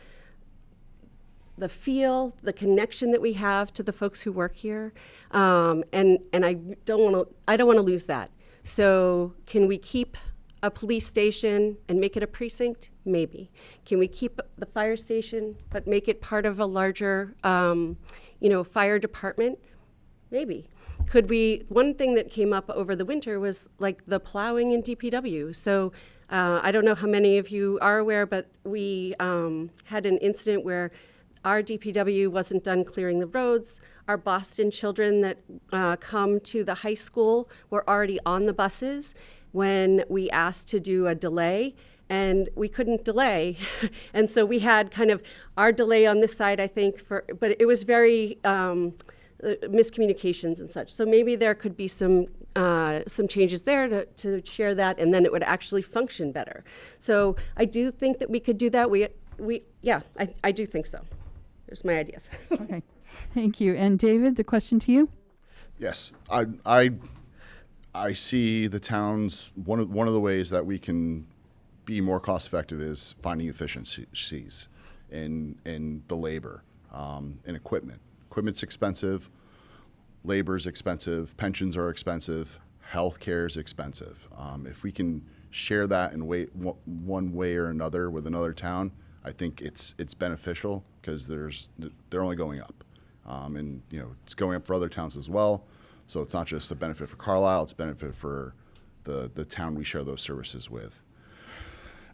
feel, the connection that we have to the folks who work here, and I don't want to lose that. So, can we keep a police station and make it a precinct? Maybe. Can we keep the fire station but make it part of a larger, fire department? Maybe. Could we? One thing that came up over the winter was like the plowing in DPW. So. I don't know how many of you are aware, but we had an incident where our DPW wasn't done clearing the roads. Our Boston children that come to the high school were already on the buses when we asked to do a delay, and we couldn't delay. And so we had kind of our delay on this side, I think, but it was very miscommunications and such. So maybe there could be some changes there to share that, and then it would actually function better. So I do think that we could do that. I do think so. There's my ideas. Okay, thank you. And David, the question to you? Yes, I I see the towns, one of the ways that we can be more cost effective is finding efficiencies in the labor and equipment. Equipment's expensive, labor's expensive, pensions are expensive, healthcare is expensive. If we can share that in one way or another with another town, I think it's beneficial because they're only going up, and it's going up for other towns as well. So it's not just a benefit for Carlisle; it's a benefit for the town we share those services with.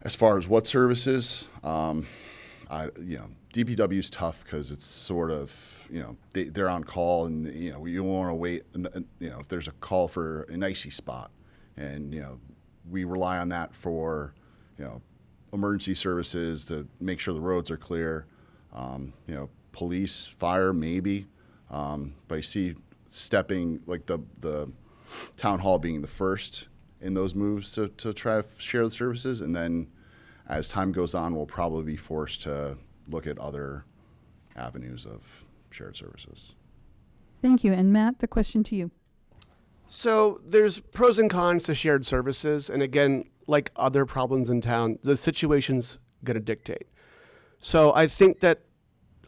As far as what services, DPW is tough because it's sort of they're on call, and you don't want to wait. If there's a call for an icy spot, and we rely on that for emergency services to make sure the roads are clear. Police, fire, maybe, but I see stepping like the town hall being the first in those moves to try to share the services, and then as time goes on, we'll probably be forced to look at other avenues of shared services. Thank you. And Matt, the question to you. So there's pros and cons to shared services, and again, like other problems in town, the situation's going to dictate. So I think that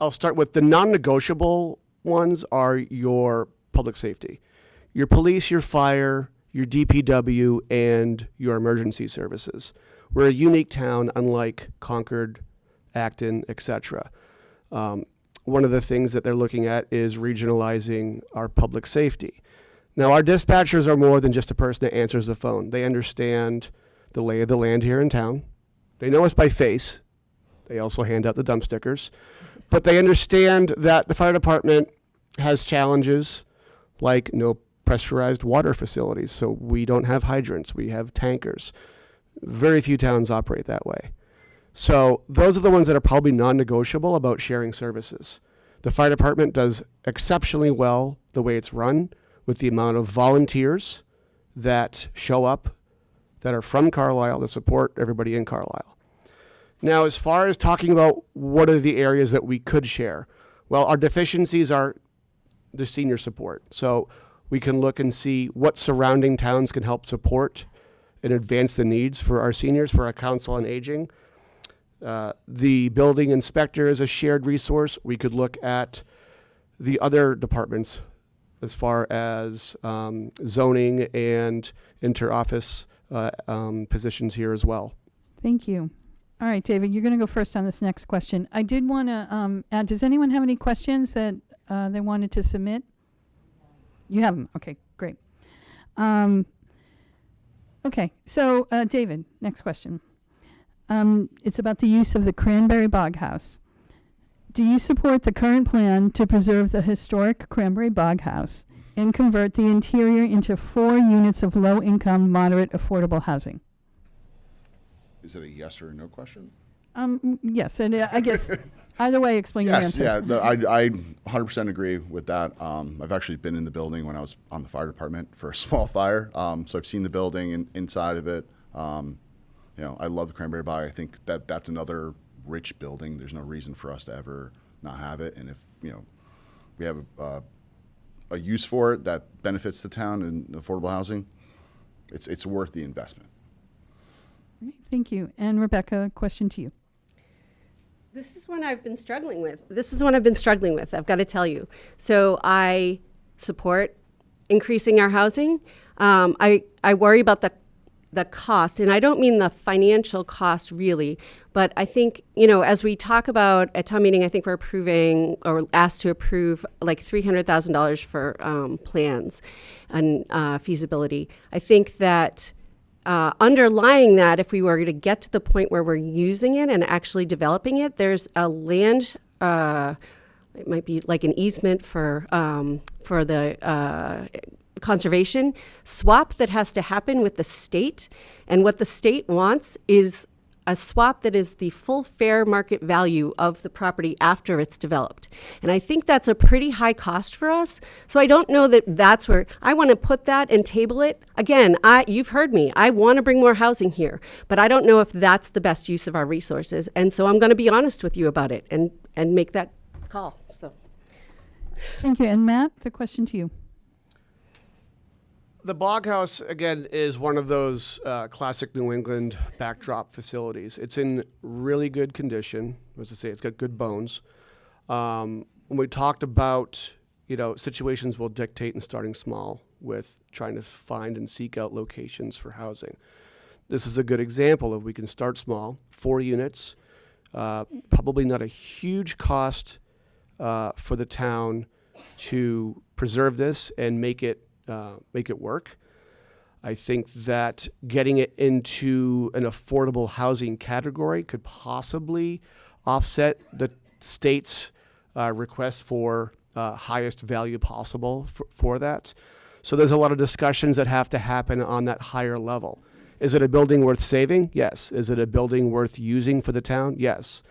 I'll start with the non-negotiable ones are your public safety, your police, your fire, your DPW, and your emergency services. We're a unique town, unlike Concord, Acton, etc. One of the things that they're looking at is regionalizing our public safety. Now, our dispatchers are more than just a person that answers the phone. They understand the lay of the land here in town. They know us by face. They also hand out the dump stickers. But they understand that the fire department has challenges like no pressurized water facilities. So we don't have hydrants. We have tankers. Very few towns operate that way. So those are the ones that are probably non-negotiable about sharing services. The fire department does exceptionally well the way it's run, with the amount of volunteers that show up that are from Carlisle to support everybody in Carlisle. Now, as far as talking about what are the areas that we could share, well, our deficiencies are the senior support. So we can look and see what surrounding towns can help support and advance the needs for our seniors, for our council on aging. The building inspector is a shared resource. We could look at the other departments as far as zoning and inter-office positions here as well. Thank you. All right, David, you're going to go first on this next question. I did want to add, does anyone have any questions that they wanted to submit? You have them. Okay, great. Okay, so David, next question. It's about the use of the Cranberry Bog House. Do you support the current plan to preserve the historic Cranberry Bog House and convert the interior into 4 units of low-income, moderate, affordable housing? Is it a yes or a no question? Yes, and I guess either way, explain your answer. Yes, yeah, I 100% agree with that. I've actually been in the building when I was on the fire department for a small fire, so I've seen the building and inside of it. I love the Cranberry Bog. I think that's another rich building. There's no reason for us to ever not have it, and if we have a use for it that benefits the town and affordable housing, it's worth the investment. All right, thank you. And Rebecca, question to you. This is one I've been struggling with. I've got to tell you. So I support increasing our housing. I worry about the cost, and I don't mean the financial cost really, but I think, as we talk about at town meeting, I think we're approving or asked to approve like $300,000 for plans and feasibility. I think that underlying that, if we were to get to the point where we're using it and actually developing it, there's a land, it might be like an easement for the conservation swap that has to happen with the state. And what the state wants is a swap that is the full fair market value of the property after it's developed. And I think that's a pretty high cost for us. So I don't know that that's where I want to put that and table it. Again, you've heard me. I want to bring more housing here, but I don't know if that's the best use of our resources. And so I'm going to be honest with you about it and make that call. So thank you. And Matt, the question to you. The Bog House, again, is one of those classic New England backdrop facilities. It's in really good condition. As I say, it's got good bones. When we talked about, situations will dictate and starting small with trying to find and seek out locations for housing. This is a good example of we can start small, 4 units, probably not a huge cost for the town to preserve this and make it work. I think that getting it into an affordable housing category could possibly offset the state's request for highest value possible for that. So there's a lot of discussions that have to happen on that higher level. Is it a building worth saving? Yes. Is it a building worth using for the town? Yes.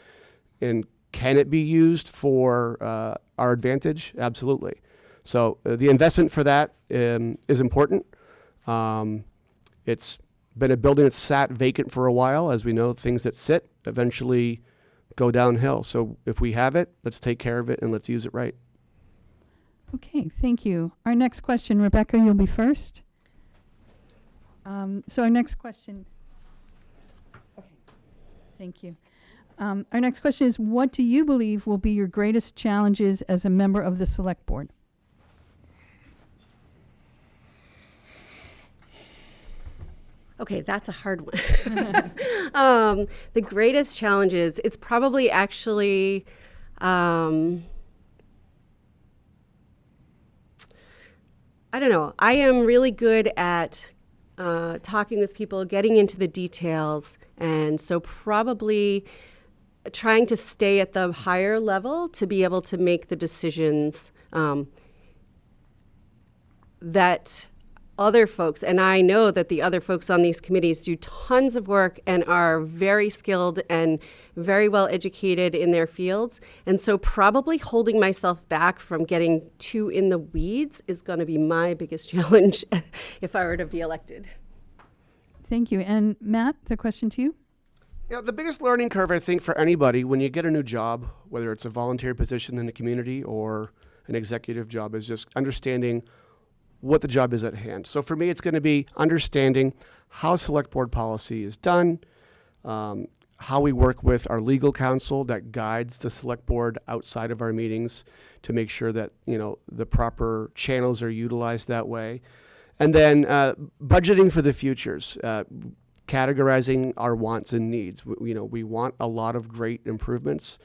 And can it be used for our advantage? Absolutely. So the investment for that is important. It's been a building that's sat vacant for a while. As we know, things that sit eventually go downhill. So if we have it, let's take care of it and let's use it right. Okay, thank you. Our next question, Rebecca, you'll be first. So our next question. Okay, thank you. Our next question is, what do you believe will be your greatest challenges as a member of the Select Board? Okay, that's a hard one. The greatest challenges, it's probably actually, I don't know. I am really good at talking with people, getting into the details, and so probably trying to stay at the higher level to be able to make the decisions that other folks, and I know that the other folks on these committees do tons of work and are very skilled and very well educated in their fields. And so probably holding myself back from getting too in the weeds is going to be my biggest challenge if I were to be elected. Thank you. And Matt, the question to you? The biggest learning curve, I think, for anybody when you get a new job, whether it's a volunteer position in the community or an executive job, is just understanding what the job is at hand. So for me, it's going to be understanding how select board policy is done, how we work with our legal counsel that guides the select board outside of our meetings to make sure that, the proper channels are utilized that way. And then budgeting for the futures, categorizing our wants and needs. We want a lot of great improvements,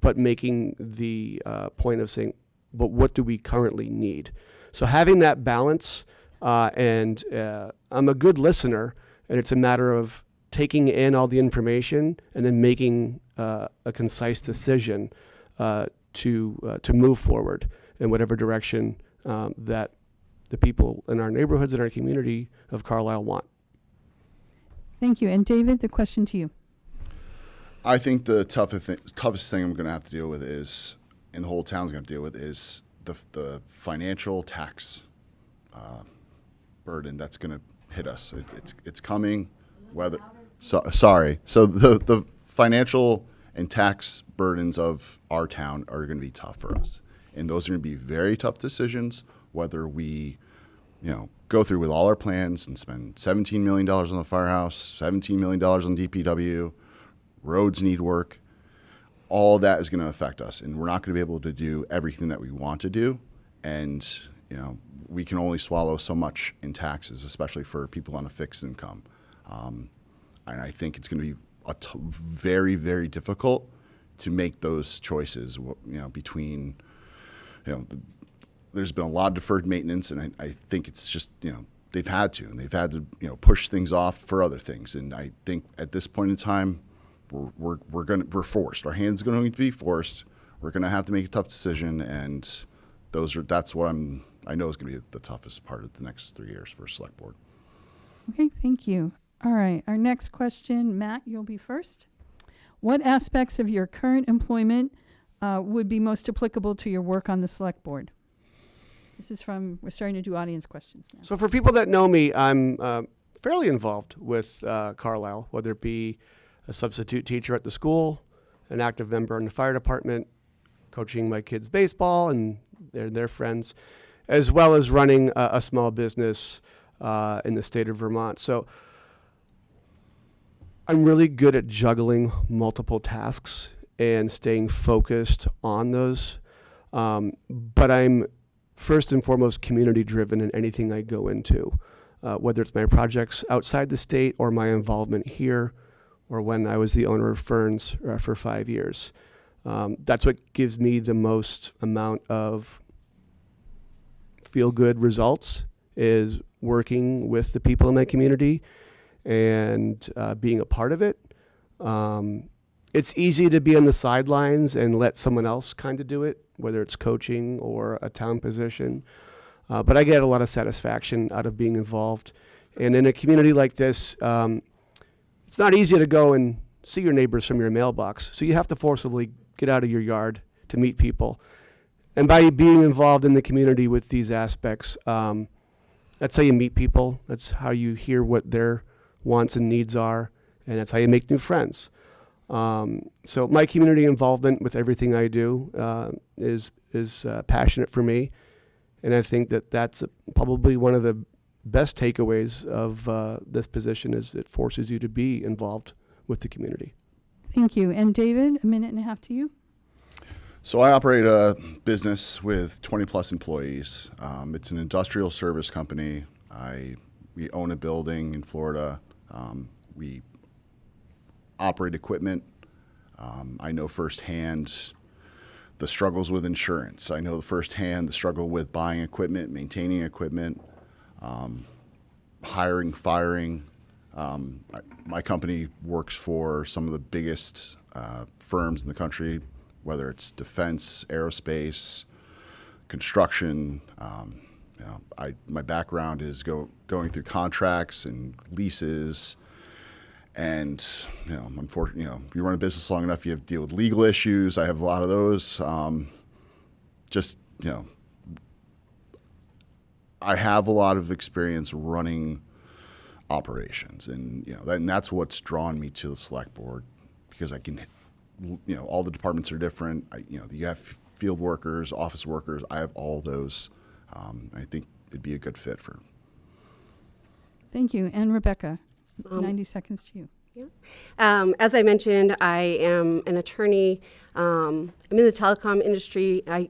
but making the point of saying, but what do we currently need? So having that balance, and I'm a good listener, and it's a matter of taking in all the information and then making a concise decision to move forward in whatever direction that the people in our neighborhoods and our community of Carlisle want. Thank you. And David, the question to you. I think the toughest thing I'm going to have to deal with is, and the whole town's going to deal with, is the financial tax burden that's going to hit us. It's coming. Sorry. So the financial and tax burdens of our town are going to be tough for us, and those are going to be very tough decisions. Whether we, go through with all our plans and spend $17 million on the firehouse, $17 million on DPW, roads need work. All that is going to affect us, and we're not going to be able to do everything that we want to do. And, we can only swallow so much in taxes, especially for people on a fixed income. And I think it's going to be very, very difficult to make those choices, between, there's been a lot of deferred maintenance, and I think it's just, they've had to push things off for other things. And I think at this point in time, we're forced. Our hands are going to be forced. We're going to have to make a tough decision, and that's what I know is going to be the toughest part of the next 3 years for Select Board. Okay, thank you. All right, our next question, Matt, you'll be first. What aspects of your current employment would be most applicable to your work on the Select Board? We're starting to do audience questions now. So for people that know me, I'm fairly involved with Carlisle, whether it be a substitute teacher at the school, an active member in the fire department, coaching my kids baseball and their friends. as well as running a small business in the state of Vermont. So I'm really good at juggling multiple tasks and staying focused on those. But I'm first and foremost community driven in anything I go into, whether it's my projects outside the state or my involvement here, or when I was the owner of Ferns for 5 years. That's what gives me the most amount of feel-good results, is working with the people in my community and being a part of it. It's easy to be on the sidelines and let someone else kind of do it, whether it's coaching or a town position. But I get a lot of satisfaction out of being involved. And in a community like this, it's not easy to go and see your neighbors from your mailbox. So you have to forcibly get out of your yard to meet people. And by being involved in the community with these aspects, that's how you meet people. That's how you hear what their wants and needs are. And that's how you make new friends. So my community involvement with everything I do is passionate for me. And I think that that's probably one of the best takeaways of this position, is it forces you to be involved with the community. Thank you. And David, a minute and a half to you. So I operate a business with 20 plus employees. It's an industrial service company. We own a building in Florida. We operate equipment. I know firsthand the struggles with insurance. I know firsthand the struggle with buying equipment, maintaining equipment, hiring, firing. My company works for some of the biggest firms in the country, whether it's defense, aerospace, construction. My background is going through contracts and leases. And, unfortunately, you run a business long enough, you have to deal with legal issues. I have a lot of those. I have a lot of experience running operations, and that's what's drawn me to the select board, because I can, all the departments are different. You have field workers, office workers. I have all those. I think it'd be a good fit for. Thank you. And Rebecca, 90 seconds to you. Yeah. As I mentioned, I am an attorney. I'm in the telecom industry. I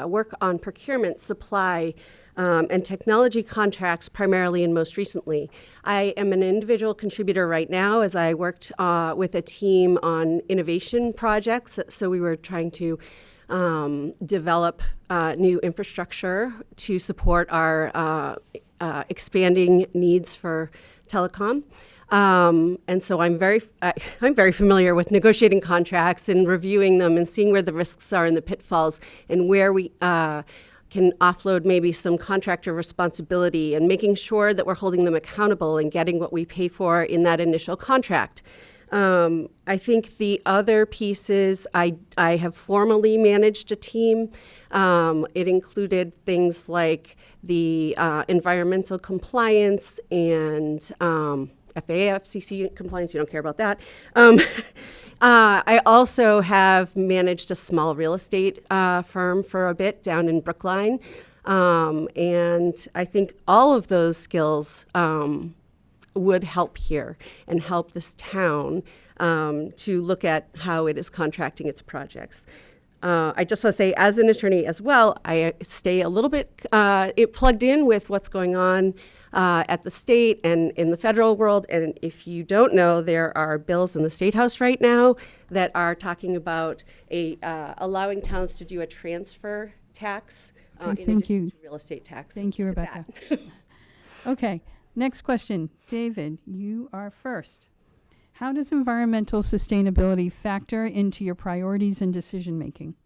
work on procurement, supply, and technology contracts primarily and most recently. I am an individual contributor right now, as I worked with a team on innovation projects. So we were trying to develop new infrastructure to support our expanding needs for telecom. And so I'm very familiar with negotiating contracts and reviewing them and seeing where the risks are and the pitfalls, and where we can offload maybe some contractor responsibility, and making sure that we're holding them accountable and getting what we pay for in that initial contract. I think the other pieces, I have formally managed a team. It included things like the environmental compliance and FAA, FCC compliance. You don't care about that. I also have managed a small real estate firm for a bit down in Brookline. And I think all of those skills would help here and help this town to look at how it is contracting its projects. I just want to say, as an attorney as well, I stay a little bit plugged in with what's going on at the state and in the federal world. And if you don't know, there are bills in the State House right now that are talking about allowing towns to do a transfer tax in addition to real estate tax. Thank you, Rebecca. Okay, next question. David, you are first. How does environmental sustainability factor into your priorities and decision making?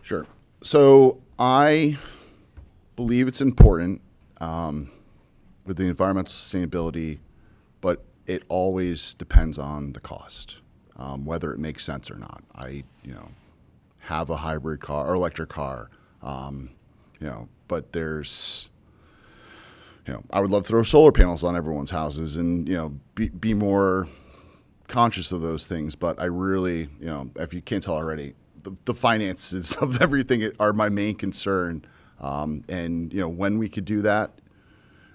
Sure. So I believe it's important with the environmental sustainability, but it always depends on the cost, whether it makes sense or not. I have a hybrid car or electric car, but there's. I would love to throw solar panels on everyone's houses and, be more conscious of those things. But I really, if you can't tell already, the finances of everything are my main concern. And when we could do that,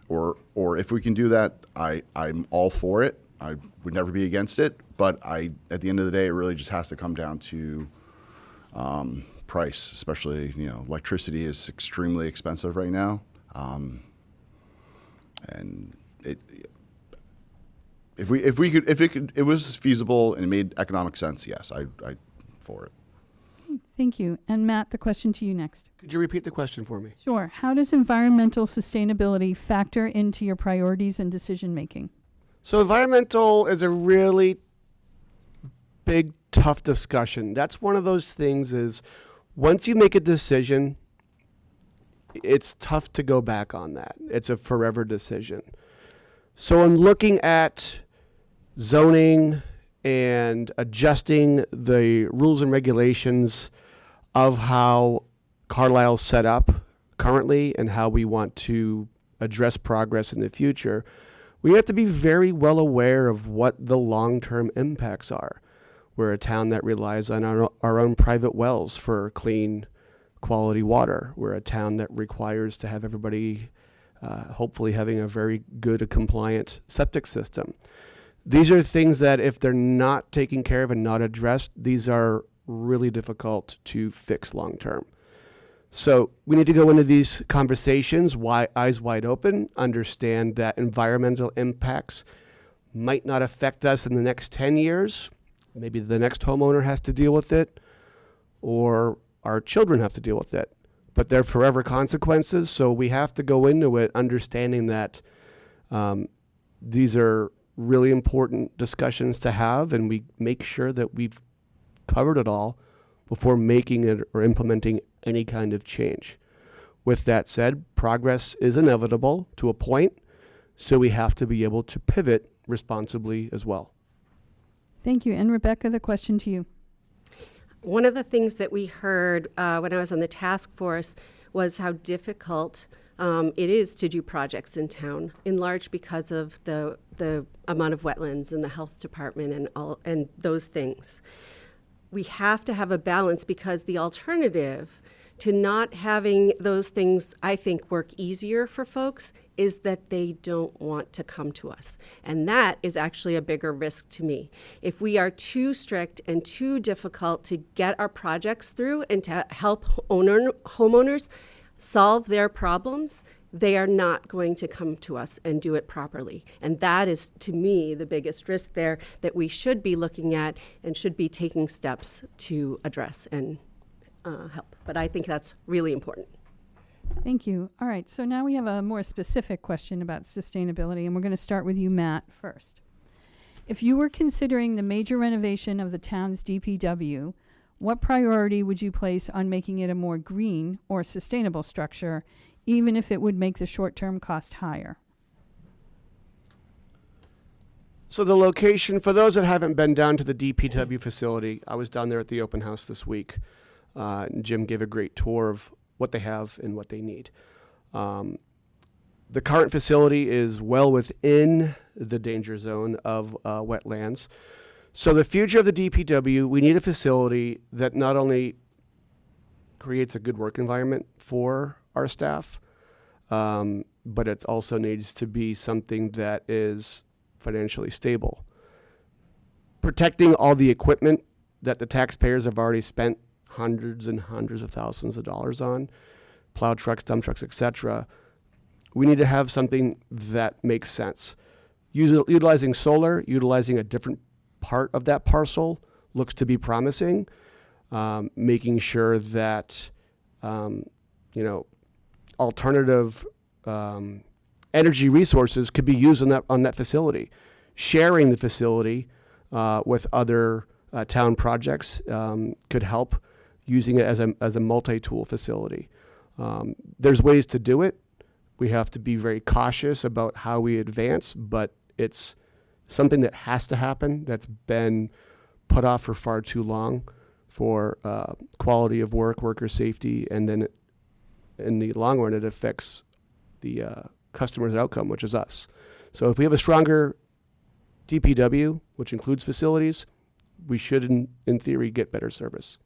or if we can do that, I'm all for it. I would never be against it. But at the end of the day, it really just has to come down to price. Especially, electricity is extremely expensive right now, and if it was feasible and it made economic sense, yes, I for it. Thank you. And Matt, the question to you next. Could you repeat the question for me? Sure. How does environmental sustainability factor into your priorities and decision making? So environmental is a really big, tough discussion. That's one of those things is once you make a decision, it's tough to go back on that. It's a forever decision. So I'm looking at zoning and adjusting the rules and regulations of how Carlisle's set up currently and how we want to address progress in the future. We have to be very well aware of what the long-term impacts are. We're a town that relies on our own private wells for clean, quality water. We're a town that requires to have everybody hopefully having a very good, compliant septic system. These are things that if they're not taken care of and not addressed, these are really difficult to fix long-term. So we need to go into these conversations eyes wide open, understand that environmental impacts might not affect us in the next 10 years. Maybe the next homeowner has to deal with it, or our children have to deal with it. But they're forever consequences, so we have to go into it understanding that these are really important discussions to have, and we make sure that we've covered it all before making it or implementing any kind of change. With that said, progress is inevitable to a point, so we have to be able to pivot responsibly as well. Thank you. And Rebecca, the question to you. One of the things that we heard when I was on the task force was how difficult it is to do projects in town, in large because of the amount of wetlands and the health department and those things. We have to have a balance because the alternative to not having those things, I think, work easier for folks is that they don't want to come to us. And that is actually a bigger risk to me. If we are too strict and too difficult to get our projects through and to help homeowners solve their problems, they are not going to come to us and do it properly. And that is, to me, the biggest risk there that we should be looking at and should be taking steps to address and help. But I think that's really important. Thank you. All right, so now we have a more specific question about sustainability, and we're going to start with you, Matt, first. If you were considering the major renovation of the town's DPW, what priority would you place on making it a more green or sustainable structure, even if it would make the short-term cost higher? So the location, for those that haven't been down to the DPW facility, I was down there at the open house this week. Jim gave a great tour of what they have and what they need. The current facility is well within the danger zone of wetlands. So the future of the DPW, we need a facility that not only creates a good work environment for our staff, but it also needs to be something that is financially stable. Protecting all the equipment that the taxpayers have already spent hundreds and hundreds of thousands of dollars on, plow trucks, dump trucks, etc. We need to have something that makes sense. Utilizing solar, utilizing a different part of that parcel looks to be promising. Making sure that alternative energy resources could be used on that facility. Sharing the facility with other town projects could help, using it as a multi-tool facility. There's ways to do it. We have to be very cautious about how we advance, but it's something that has to happen, that's been put off for far too long for quality of work, worker safety, and then in the long run, it affects the customer's outcome, which is us. So if we have a stronger DPW, which includes facilities, we should, in theory, get better service.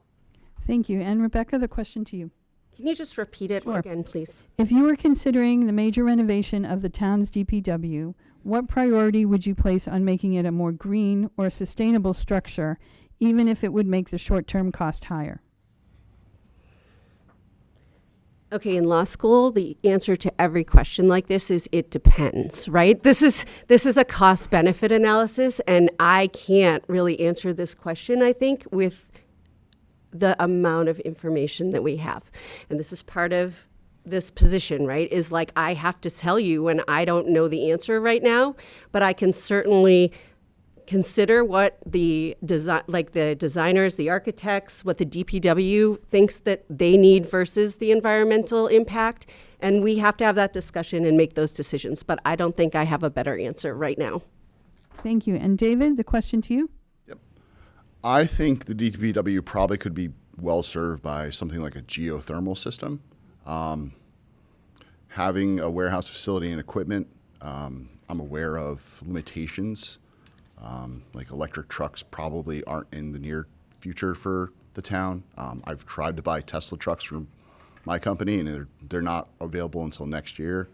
Thank you. And Rebecca, the question to you. Can you just repeat it Sure. again, please? If you were considering the major renovation of the town's DPW, what priority would you place on making it a more green or sustainable structure, even if it would make the short-term cost higher? Okay, in law school, the answer to every question like this is it depends, right? This is a cost benefit analysis, and I can't really answer this question, I think, with the amount of information that we have. And this is part of this position, right? Is like I have to tell you when I don't know the answer right now, but I can certainly consider what the designers, the architects, what the DPW thinks that they need versus the environmental impact. And we have to have that discussion and make those decisions. But I don't think I have a better answer right now. Thank you. And David, the question to you. I think the DPW probably could be well served by something like a geothermal system. Having a warehouse facility and equipment, I'm aware of limitations. Like electric trucks probably aren't in the near future for the town. I've tried to buy Tesla trucks from my company, and they're not available until next year.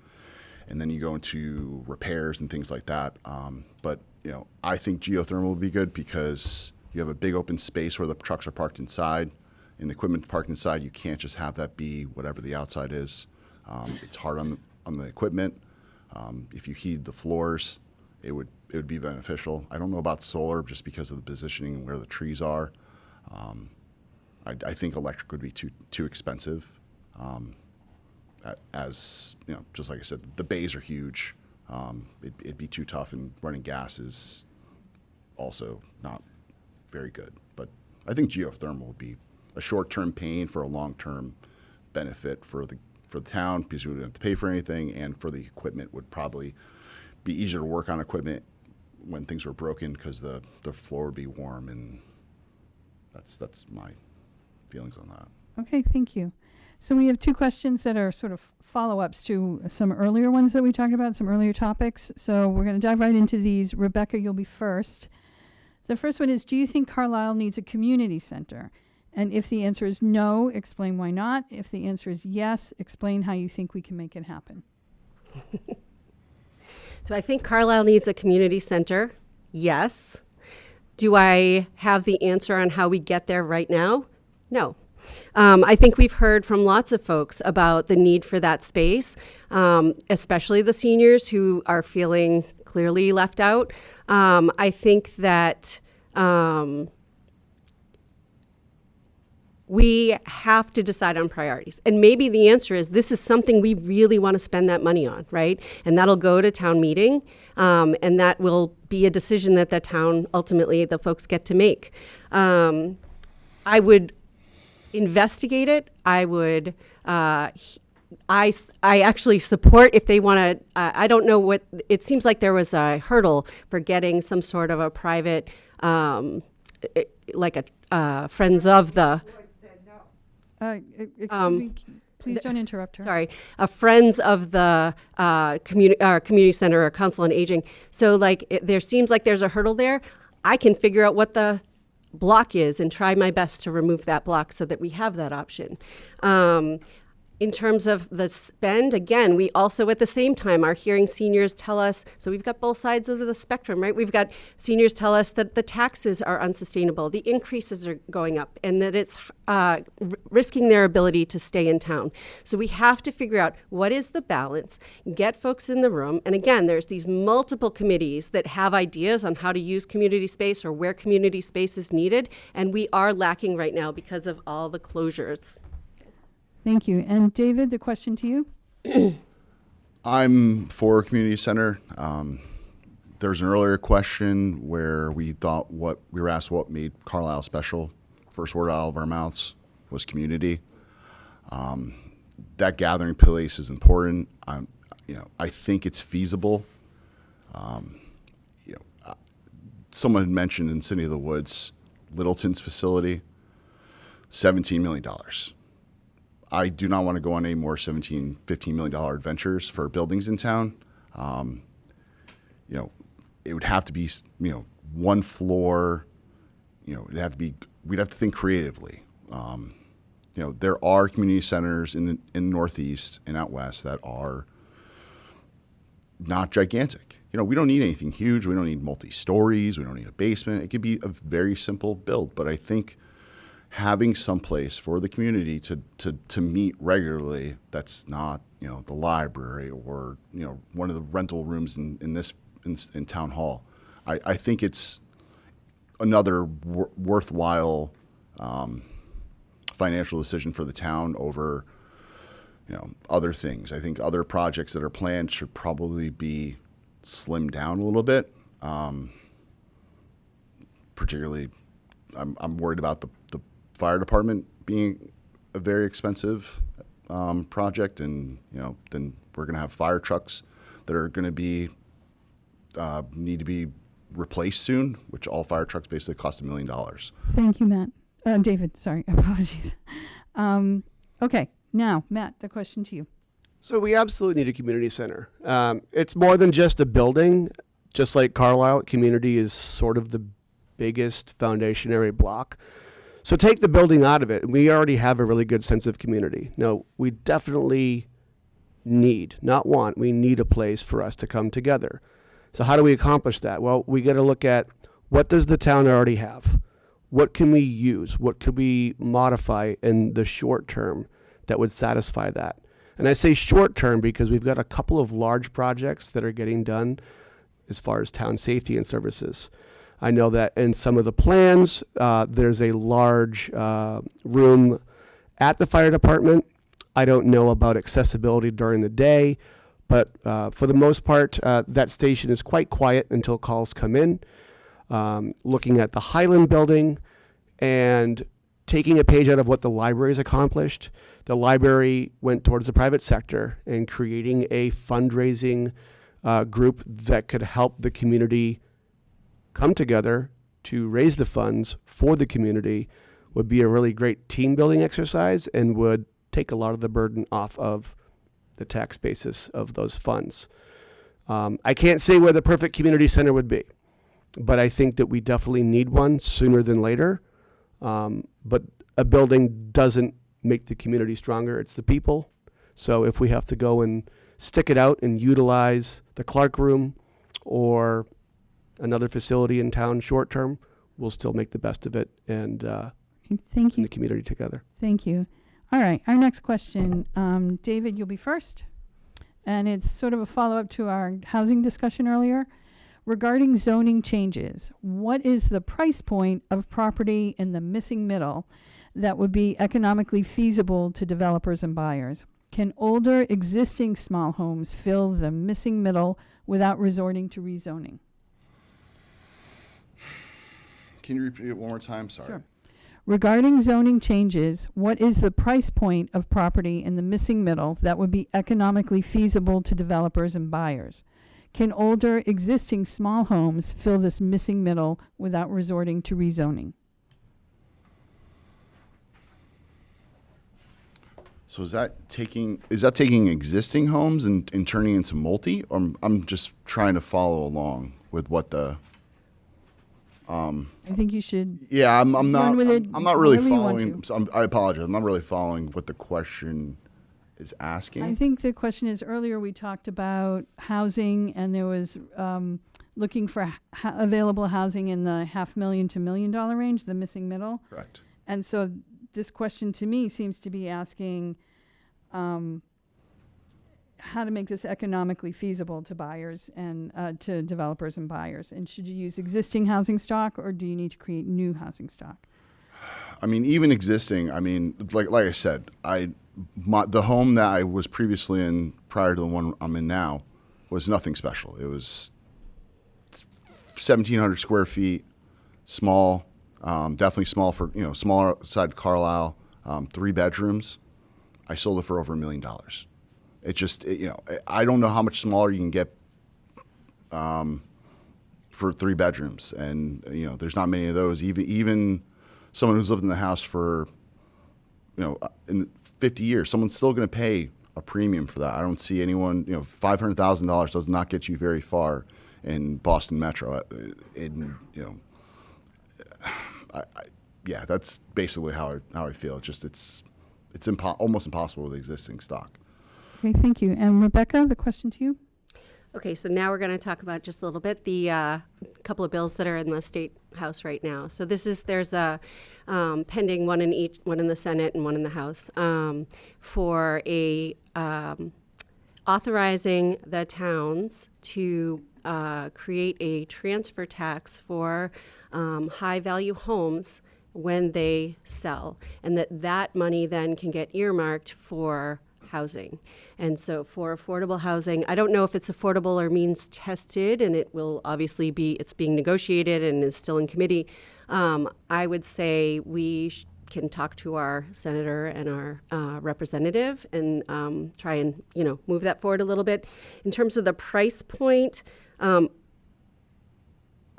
And then you go into repairs and things like that. But I think geothermal would be good because you have a big open space where the trucks are parked inside, and the equipment parked inside. You can't just have that be whatever the outside is. It's hard on the equipment. If you heat the floors, it would be beneficial. I don't know about solar just because of the positioning and where the trees are. I think electric would be too expensive. As just like I said, the bays are huge. It'd be too tough, and running gas is also not very good. But I think geothermal would be a short-term pain for a long-term benefit for the town because we wouldn't have to pay for anything, and for the equipment would probably be easier to work on equipment when things were broken because the floor would be warm, and that's my feelings on that. Okay, thank you. So we have two questions that are sort of follow-ups to some earlier ones that we talked about, some earlier topics. So we're going to dive right into these. Rebecca, you'll be first. The first one is, do you think Carlisle needs a community center? And if the answer is no, explain why not. If the answer is yes, explain how you think we can make it happen. Do I think Carlisle needs a community center? Yes. Do I have the answer on how we get there right now? No. I think we've heard from lots of folks about the need for that space, especially the seniors who are feeling clearly left out. I think that we have to decide on priorities. And maybe the answer is this is something we really want to spend that money on, right? And that'll go to town meeting, and that will be a decision that the town, ultimately, the folks get to make. I would investigate it. I would, I actually support if they want to, I don't know what, it seems like there was a hurdle for getting some sort of a private, like a Friends of the, Excuse me, please don't interrupt her. sorry, a Friends of the community center or council on aging. So there seems like there's a hurdle there. I can figure out what the block is and try my best to remove that block so that we have that option. In terms of the spend, again, we also at the same time are hearing seniors tell us, so we've got both sides of the spectrum, right? We've got seniors tell us that the taxes are unsustainable, the increases are going up, and that it's risking their ability to stay in town. So we have to figure out what is the balance, get folks in the room, and again, there's these multiple committees that have ideas on how to use community space or where community space is needed, and we are lacking right now because of all the closures. Thank you. And David, the question to you. I'm for a community center. There's an earlier question where we were asked what made Carlisle special. First word out of our mouths was community. That gathering place is important. I think it's feasible. Someone had mentioned in City of the Woods, Littleton's facility, $17 million. I do not want to go on any more $15 million adventures for buildings in town. It would have to be, one floor. It'd have to be. We'd have to think creatively. there are community centers in the Northeast and out West that are not gigantic. We don't need anything huge. We don't need multi-stories. We don't need a basement. It could be a very simple build. But I think having some place for the community to meet regularly that's not, the library or, one of the rental rooms in town hall. I think it's another worthwhile financial decision for the town over, other things. I think other projects that are planned should probably be slimmed down a little bit. Particularly, I'm worried about the fire department being a very expensive project, and then we're going to have fire trucks that are going to be need to be replaced soon, which all fire trucks basically cost $1 million. Thank you, Matt. David, sorry, apologies. Okay, now, Matt, the question to you. So we absolutely need a community center. It's more than just a building. Just like Carlisle, community is sort of the biggest foundationary block. So take the building out of it. We already have a really good sense of community. No, we definitely need, not want, we need a place for us to come together. So how do we accomplish that? Well, we got to look at what does the town already have? What can we use? What could we modify in the short term that would satisfy that? And I say short term because we've got a couple of large projects that are getting done as far as town safety and services. I know that in some of the plans, there's a large room at the fire department. I don't know about accessibility during the day, but for the most part, that station is quite quiet until calls come in. Looking at the Highland building and taking a page out of what the library's accomplished, the library went towards the private sector and creating a fundraising group that could help the community come together to raise the funds for the community would be a really great team building exercise and would take a lot of the burden off of the tax basis of those funds. I can't say where the perfect community center would be, but I think that we definitely need one sooner than later. But a building doesn't make the community stronger, it's the people. So if we have to go and stick it out and utilize the Clark Room or another facility in town short term, we'll still make the best of it and Thank you. the community together. Thank you. All right, our next question. David, you'll be first. And it's sort of a follow-up to our housing discussion earlier. Regarding zoning changes, what is the price point of property in the missing middle that would be economically feasible to developers and buyers? Can older existing small homes fill the missing middle without resorting to rezoning? Can you repeat it one more time? Sorry. Sure. Regarding zoning changes, what is the price point of property in the missing middle that would be economically feasible to developers and buyers? Can older existing small homes fill this missing middle without resorting to rezoning? So is that taking existing homes and turning into multi? Or I'm just trying to follow along with what the I think you should. Yeah, I'm not. run with it I'm not really however you want following. to. So I apologize. I'm not really following what the question is asking. I think the question is, earlier we talked about housing, and there was looking for available housing in the $500,000 to $1 million range, the missing middle. Correct. And so this question to me seems to be asking how to make this economically feasible to buyers and to developers and buyers. And should you use existing housing stock, or do you need to create new housing stock? I mean, even existing. I mean, like I said, the home that I was previously in prior to the one I'm in now was nothing special. It was 1,700 square feet, small, definitely small for, smaller side Carlisle, 3 bedrooms. I sold it for over $1 million. It just, I don't know how much smaller you can get for 3 bedrooms. And, there's not many of those. Even someone who's lived in the house for, in 50 years, someone's still going to pay a premium for that. I don't see anyone, $500,000 does not get you very far in Boston Metro. Yeah, that's basically how I feel. It's it's almost impossible with existing stock. Okay, thank you. And Rebecca, the question to you. Okay, so now we're going to talk about just a little bit the couple of bills that are in the State House right now. So there's a pending one in the Senate and one in the House for a authorizing the towns to create a transfer tax for high-value homes when they sell, and that money then can get earmarked for housing. And so for affordable housing, I don't know if it's affordable or means tested, and it will obviously it's being negotiated and is still in committee. I would say we can talk to our senator and our representative and try and, move that forward a little bit. In terms of the price point,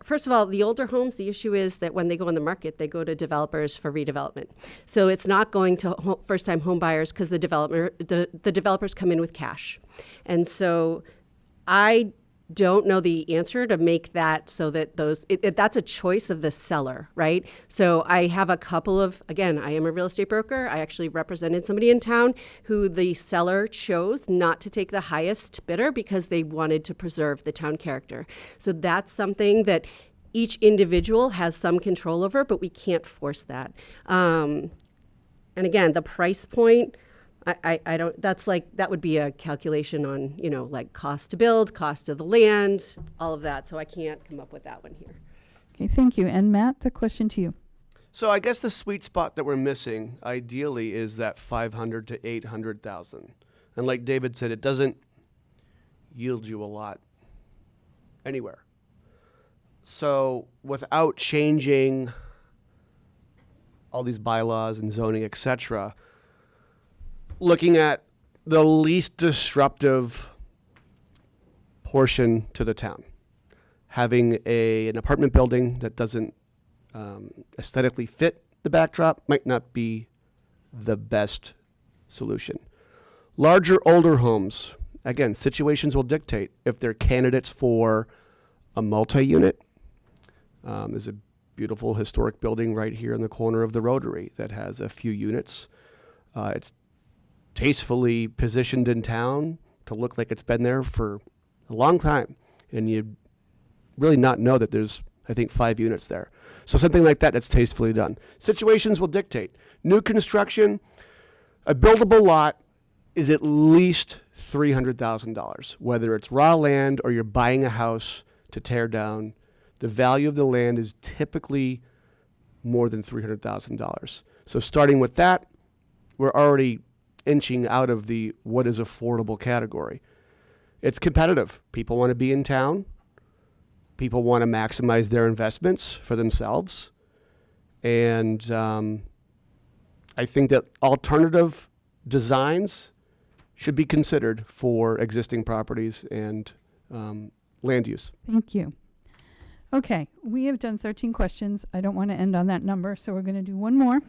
first of all, the older homes, the issue is that when they go on the market, they go to developers for redevelopment. So it's not going to first-time home buyers because the developers come in with cash. And so I don't know the answer to make that so that that's a choice of the seller, right? So I have a couple of, again, I am a real estate broker. I actually represented somebody in town who the seller chose not to take the highest bidder because they wanted to preserve the town character. So that's something that each individual has some control over, but we can't force that. And again, the price point, I don't, that would be a calculation on, like cost to build, cost of the land, all of that. So I can't come up with that one here. Okay, thank you. And Matt, the question to you. So I guess the sweet spot that we're missing, ideally, is that 500 to 800,000. And like David said, it doesn't yield you a lot anywhere. So without changing all these bylaws and zoning, et cetera, looking at the least disruptive portion to the town, having an apartment building that doesn't aesthetically fit the backdrop might not be the best solution. Larger, older homes, again, situations will dictate if they're candidates for a multi-unit. There's a beautiful historic building right here in the corner of the Rotary that has a few units. It's tastefully positioned in town to look like it's been there for a long time, and you really not know that there's, I think, 5 units there. So something like that that's tastefully done. Situations will dictate. New construction, a buildable lot is at least $300,000, whether it's raw land or you're buying a house to tear down. The value of the land is typically more than $300,000. So starting with that, we're already inching out of the what is affordable category. It's competitive. People want to be in town. People want to maximize their investments for themselves. And I think that alternative designs should be considered for existing properties and land use. Thank you. Okay, we have done 13 questions. I don't want to end on that number, so we're going to do one more.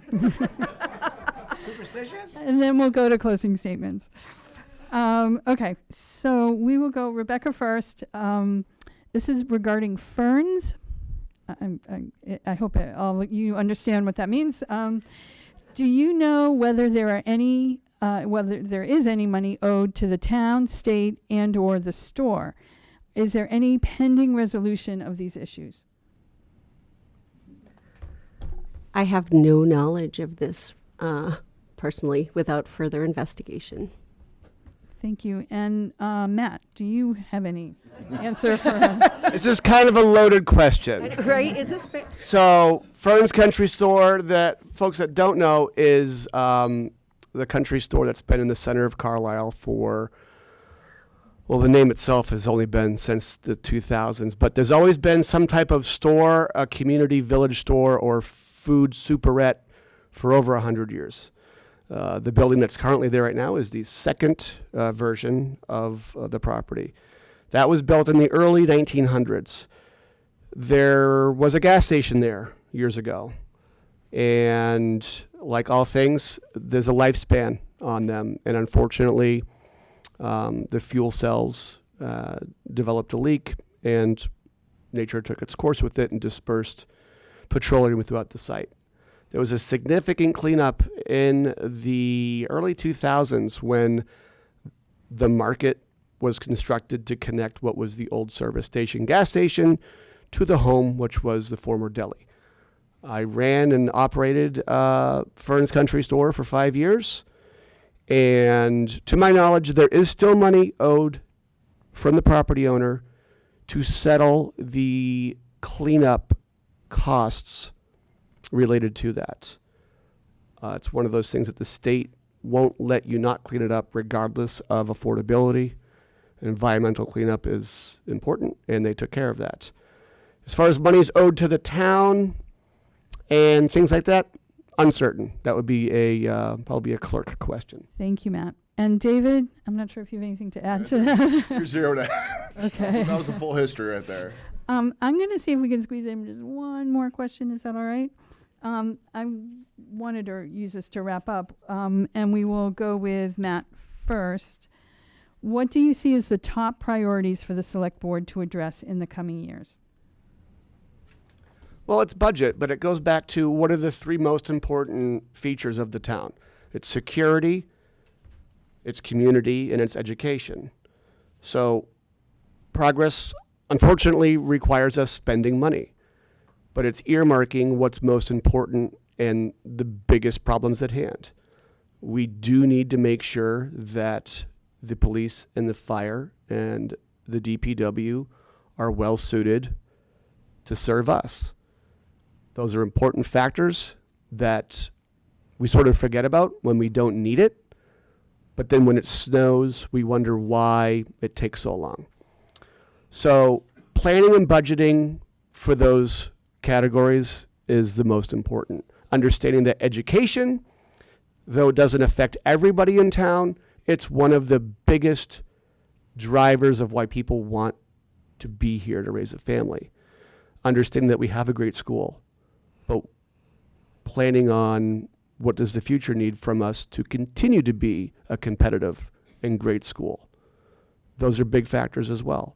Superstitious? And then we'll go to closing statements. Okay, so we will go Rebecca first. This is regarding ferns. I hope all you understand what that means. Do you know whether there are any, whether there is any money owed to the town, state, and/or the store? Is there any pending resolution of these issues? I have no knowledge of this personally without further investigation. Thank you. And Matt, do you have any answer for This is kind of a loaded question. Right? Is this fair? So Fern's Country Store, that folks that don't know, is the country store that's been in the center of Carlisle for, well, the name itself has only been since the 2000s, but there's always been some type of store, a community village store or food superette for over 100 years. The building that's currently there right now is the second version of the property. That was built in the early 1900s. There was a gas station there years ago. And like all things, there's a lifespan on them. And unfortunately, the fuel cells developed a leak, and nature took its course with it and dispersed petroleum throughout the site. There was a significant cleanup in the early 2000s when the market was constructed to connect what was the old service station gas station to the home, which was the former deli. I ran and operated Fern's Country Store for 5 years. And to my knowledge, there is still money owed from the property owner to settle the cleanup costs related to that. It's one of those things that the state won't let you not clean it up regardless of affordability. Environmental cleanup is important, and they took care of that. As far as monies owed to the town and things like that, uncertain. That would be probably a clerk question. Thank you, Matt. And David, I'm not sure if you have anything to add to that. You're zeroed out. Okay. That was the full history right there. I'm going to see if we can squeeze in just one more question. Is that all right? I wanted to use this to wrap up, and we will go with Matt first. What do you see as the top priorities for the select board to address in the coming years? Well, it's budget, but it goes back to what are the three most important features of the town? It's security, it's community, and it's education. So progress, unfortunately, requires us spending money, but it's earmarking what's most important and the biggest problems at hand. We do need to make sure that the police and the fire and the DPW are well suited to serve us. Those are important factors that we sort of forget about when we don't need it. But then when it snows, we wonder why it takes so long. So planning and budgeting for those categories is the most important. Understanding that education, though it doesn't affect everybody in town, it's one of the biggest drivers of why people want to be here to raise a family. Understanding that we have a great school, but planning on what does the future need from us to continue to be a competitive and great school. Those are big factors as well.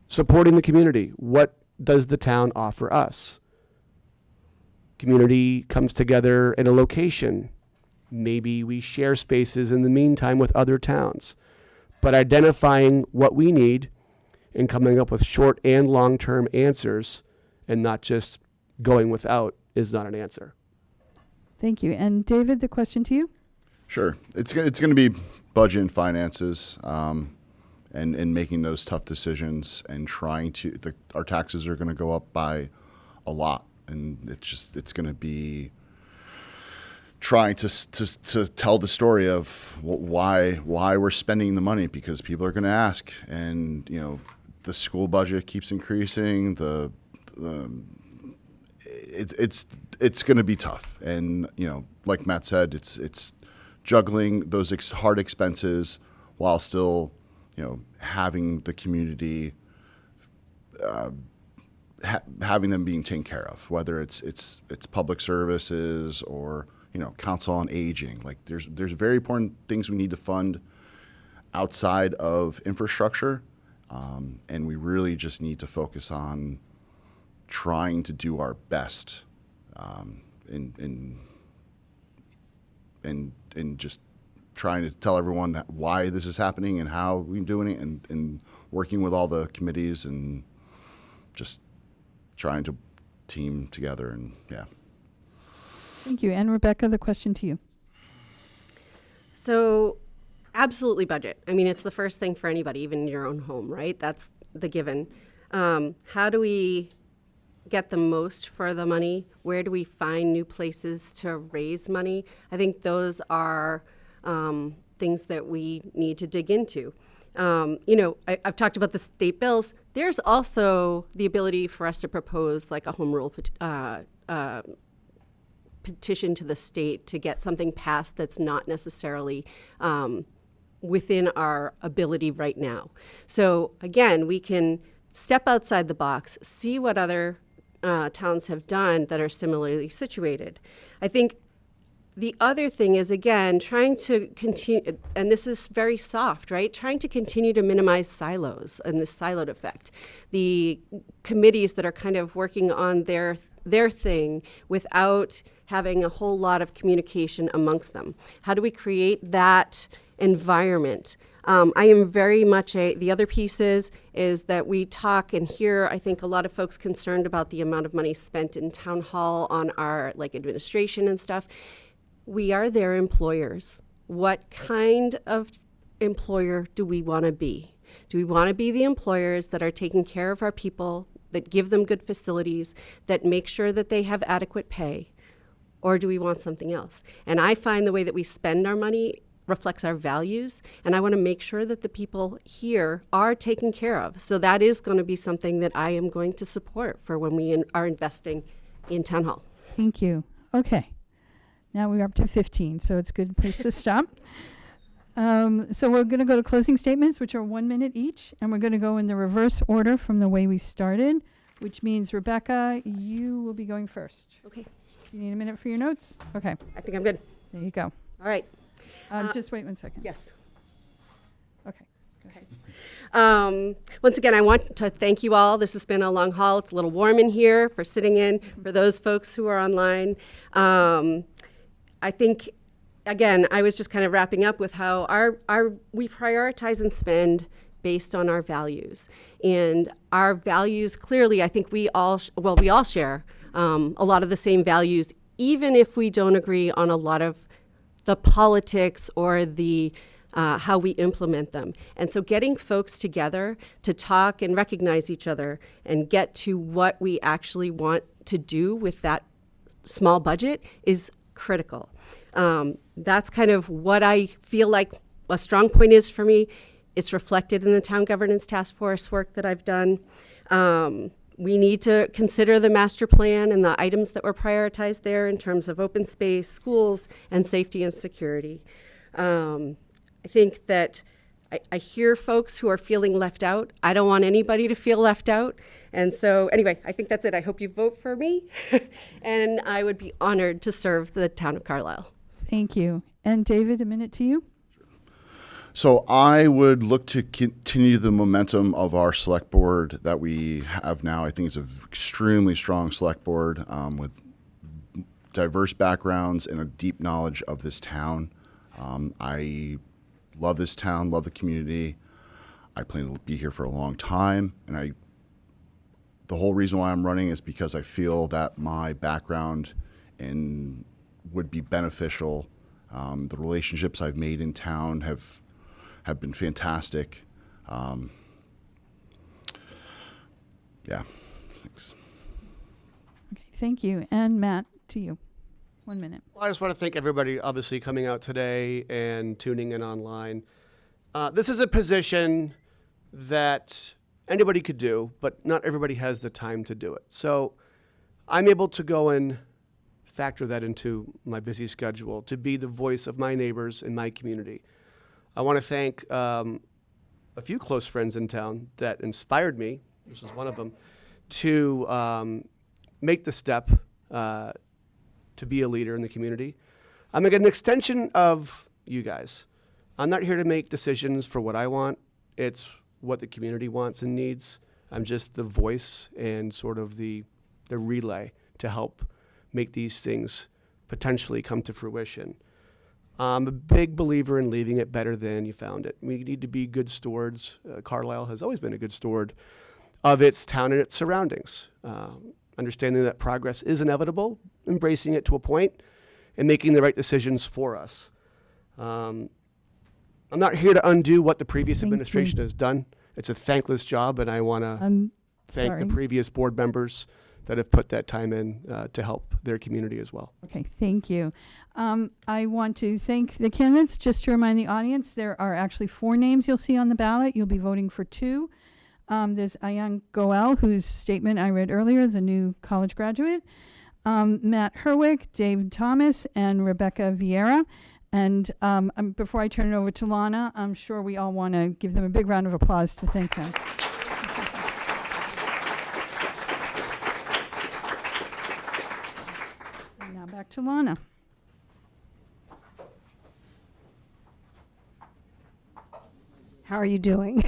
Supporting the community. What does the town offer us? Community comes together in a location. Maybe we share spaces in the meantime with other towns. But identifying what we need and coming up with short and long-term answers and not just going without is not an answer. Thank you. And David, the question to you? Sure. It's going to be budget and finances, and making those tough decisions and trying to, our taxes are going to go up by a lot. And it's going to be trying to tell the story of why we're spending the money, because people are going to ask. And, the school budget keeps increasing. It's going to be tough. And, like Matt said, it's juggling those hard expenses while still, having the community, having them being taken care of, whether it's public services or, council on aging. Like there's very important things we need to fund outside of infrastructure. And we really just need to focus on trying to do our best, and just trying to tell everyone why this is happening and how we're doing it, and working with all the committees and just trying to team together. And yeah. Thank you. And Rebecca, the question to you. So absolutely budget. I mean, it's the first thing for anybody, even in your own home, right? That's the given. How do we get the most for the money? Where do we find new places to raise money? I think those are things that we need to dig into. I've talked about the state bills. There's also the ability for us to propose like a home rule petition to the state to get something passed that's not necessarily within our ability right now. So again, we can step outside the box, see what other towns have done that are similarly situated. I think The other thing is, again, trying to continue, and this is very soft, right? Trying to continue to minimize silos and the siloed effect. The committees that are kind of working on their thing without having a whole lot of communication amongst them. How do we create that environment? I am very much the other piece is that we talk and hear, I think, a lot of folks concerned about the amount of money spent in town hall on our administration and stuff. We are their employers. What kind of employer do we want to be? Do we want to be the employers that are taking care of our people, that give them good facilities, that make sure that they have adequate pay? Or do we want something else? And I find the way that we spend our money reflects our values, and I want to make sure that the people here are taken care of. So that is going to be something that I am going to support for when we are investing in town hall. Thank you. Okay. Now we're up to 15, so it's a good place to stop. So we're going to go to closing statements, which are 1 minute each, and we're going to go in the reverse order from the way we started, which means, Rebecca, you will be going first. Okay. You need a minute for your notes? Okay. I think I'm good. There you go. All right. Just wait 1 second. Yes. Okay. Go ahead. Once again, I want to thank you all. This has been a long haul. It's a little warm in here for sitting in. For those folks who are online, I think, again, I was just kind of wrapping up with how we prioritize and spend based on our values. And our values, clearly, I think we all share a lot of the same values, even if we don't agree on a lot of the politics or the how we implement them. And so getting folks together to talk and recognize each other and get to what we actually want to do with that small budget is critical. That's kind of what I feel like a strong point is for me. It's reflected in the Town Governance Task Force work that I've done. We need to consider the master plan and the items that were prioritized there in terms of open space, schools, and safety and security. I think that I hear folks who are feeling left out. I don't want anybody to feel left out. And so anyway, I think that's it. I hope you vote for me. And I would be honored to serve the town of Carlisle. Thank you. And David, a minute to you. So I would look to continue the momentum of our select board that we have now. I think it's an extremely strong select board with diverse backgrounds and a deep knowledge of this town. I love this town, love the community. I plan to be here for a long time, and the whole reason why I'm running is because I feel that my background would be beneficial. The relationships I've made in town have been fantastic. Yeah, thanks. Okay, thank you. And Matt, to you. 1 minute. Well, I just want to thank everybody, obviously, coming out today and tuning in online. This is a position that anybody could do, but not everybody has the time to do it. So I'm able to go and factor that into my busy schedule to be the voice of my neighbors in my community. I want to thank a few close friends in town that inspired me, this is one of them, to make the step to be a leader in the community. I'm an extension of you guys. I'm not here to make decisions for what I want. It's what the community wants and needs. I'm just the voice and sort of the relay to help make these things potentially come to fruition. I'm a big believer in leaving it better than you found it. We need to be good stewards. Carlisle has always been a good steward of its town and its surroundings. Understanding that progress is inevitable, embracing it to a point, and making the right decisions for us. I'm not here to undo what the previous administration has done. It's a thankless job, and I want to thank the previous board members that have put that time in to help their community as well. Okay, thank you. I want to thank the candidates. Just to remind the audience, there are actually 4 names you'll see on the ballot. You'll be voting for 2. There's Ayan Goel, whose statement I read earlier, the new college graduate, Matt Herwick, Dave Thomas, and Rebecca Vieira. And before I turn it over to Lana, I'm sure we all want to give them a big round of applause to thank them. And now back to Lana. How are you doing?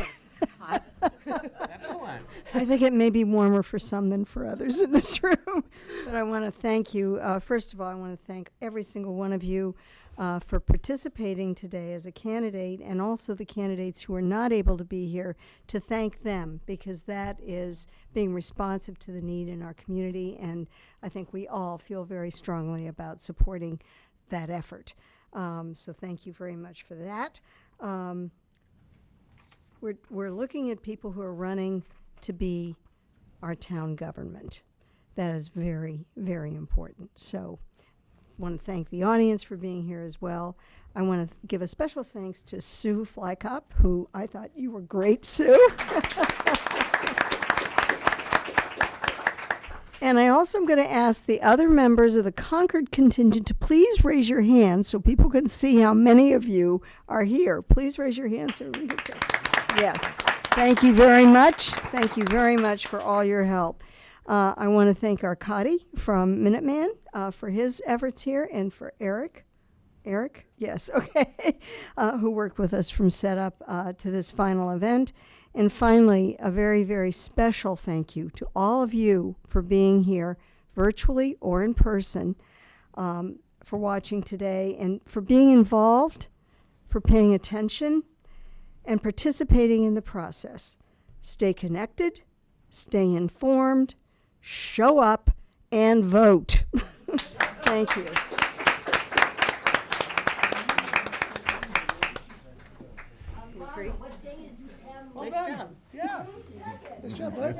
Excellent. I think it may be warmer for some than for others in this room. But I want to thank you. First of all, I want to thank every single one of you for participating today as a candidate, and also the candidates who are not able to be here, to thank them, because that is being responsive to the need in our community, and I think we all feel very strongly about supporting that effort. So thank you very much for that. We're looking at people who are running to be our town government. That is very, very important. So I want to thank the audience for being here as well. I want to give a special thanks to Sue Flykop, who I thought you were great, Sue. And I also am going to ask the other members of the Concord contingent to please raise your hands so people can see how many of you are here. Please raise your hands so we can see. Yes. Thank you very much. Thank you very much for all your help. I want to thank Arkady from Minuteman for his efforts here, and for Eric. Eric? Yes, okay. Who worked with us from setup to this final event. And finally, a very, very special thank you to all of you for being here, virtually or in person, for watching today, and for being involved, for paying attention, and participating in the process. Stay connected, stay informed, show up, and vote. Thank you. Nice job. Yeah. Nice job, bud.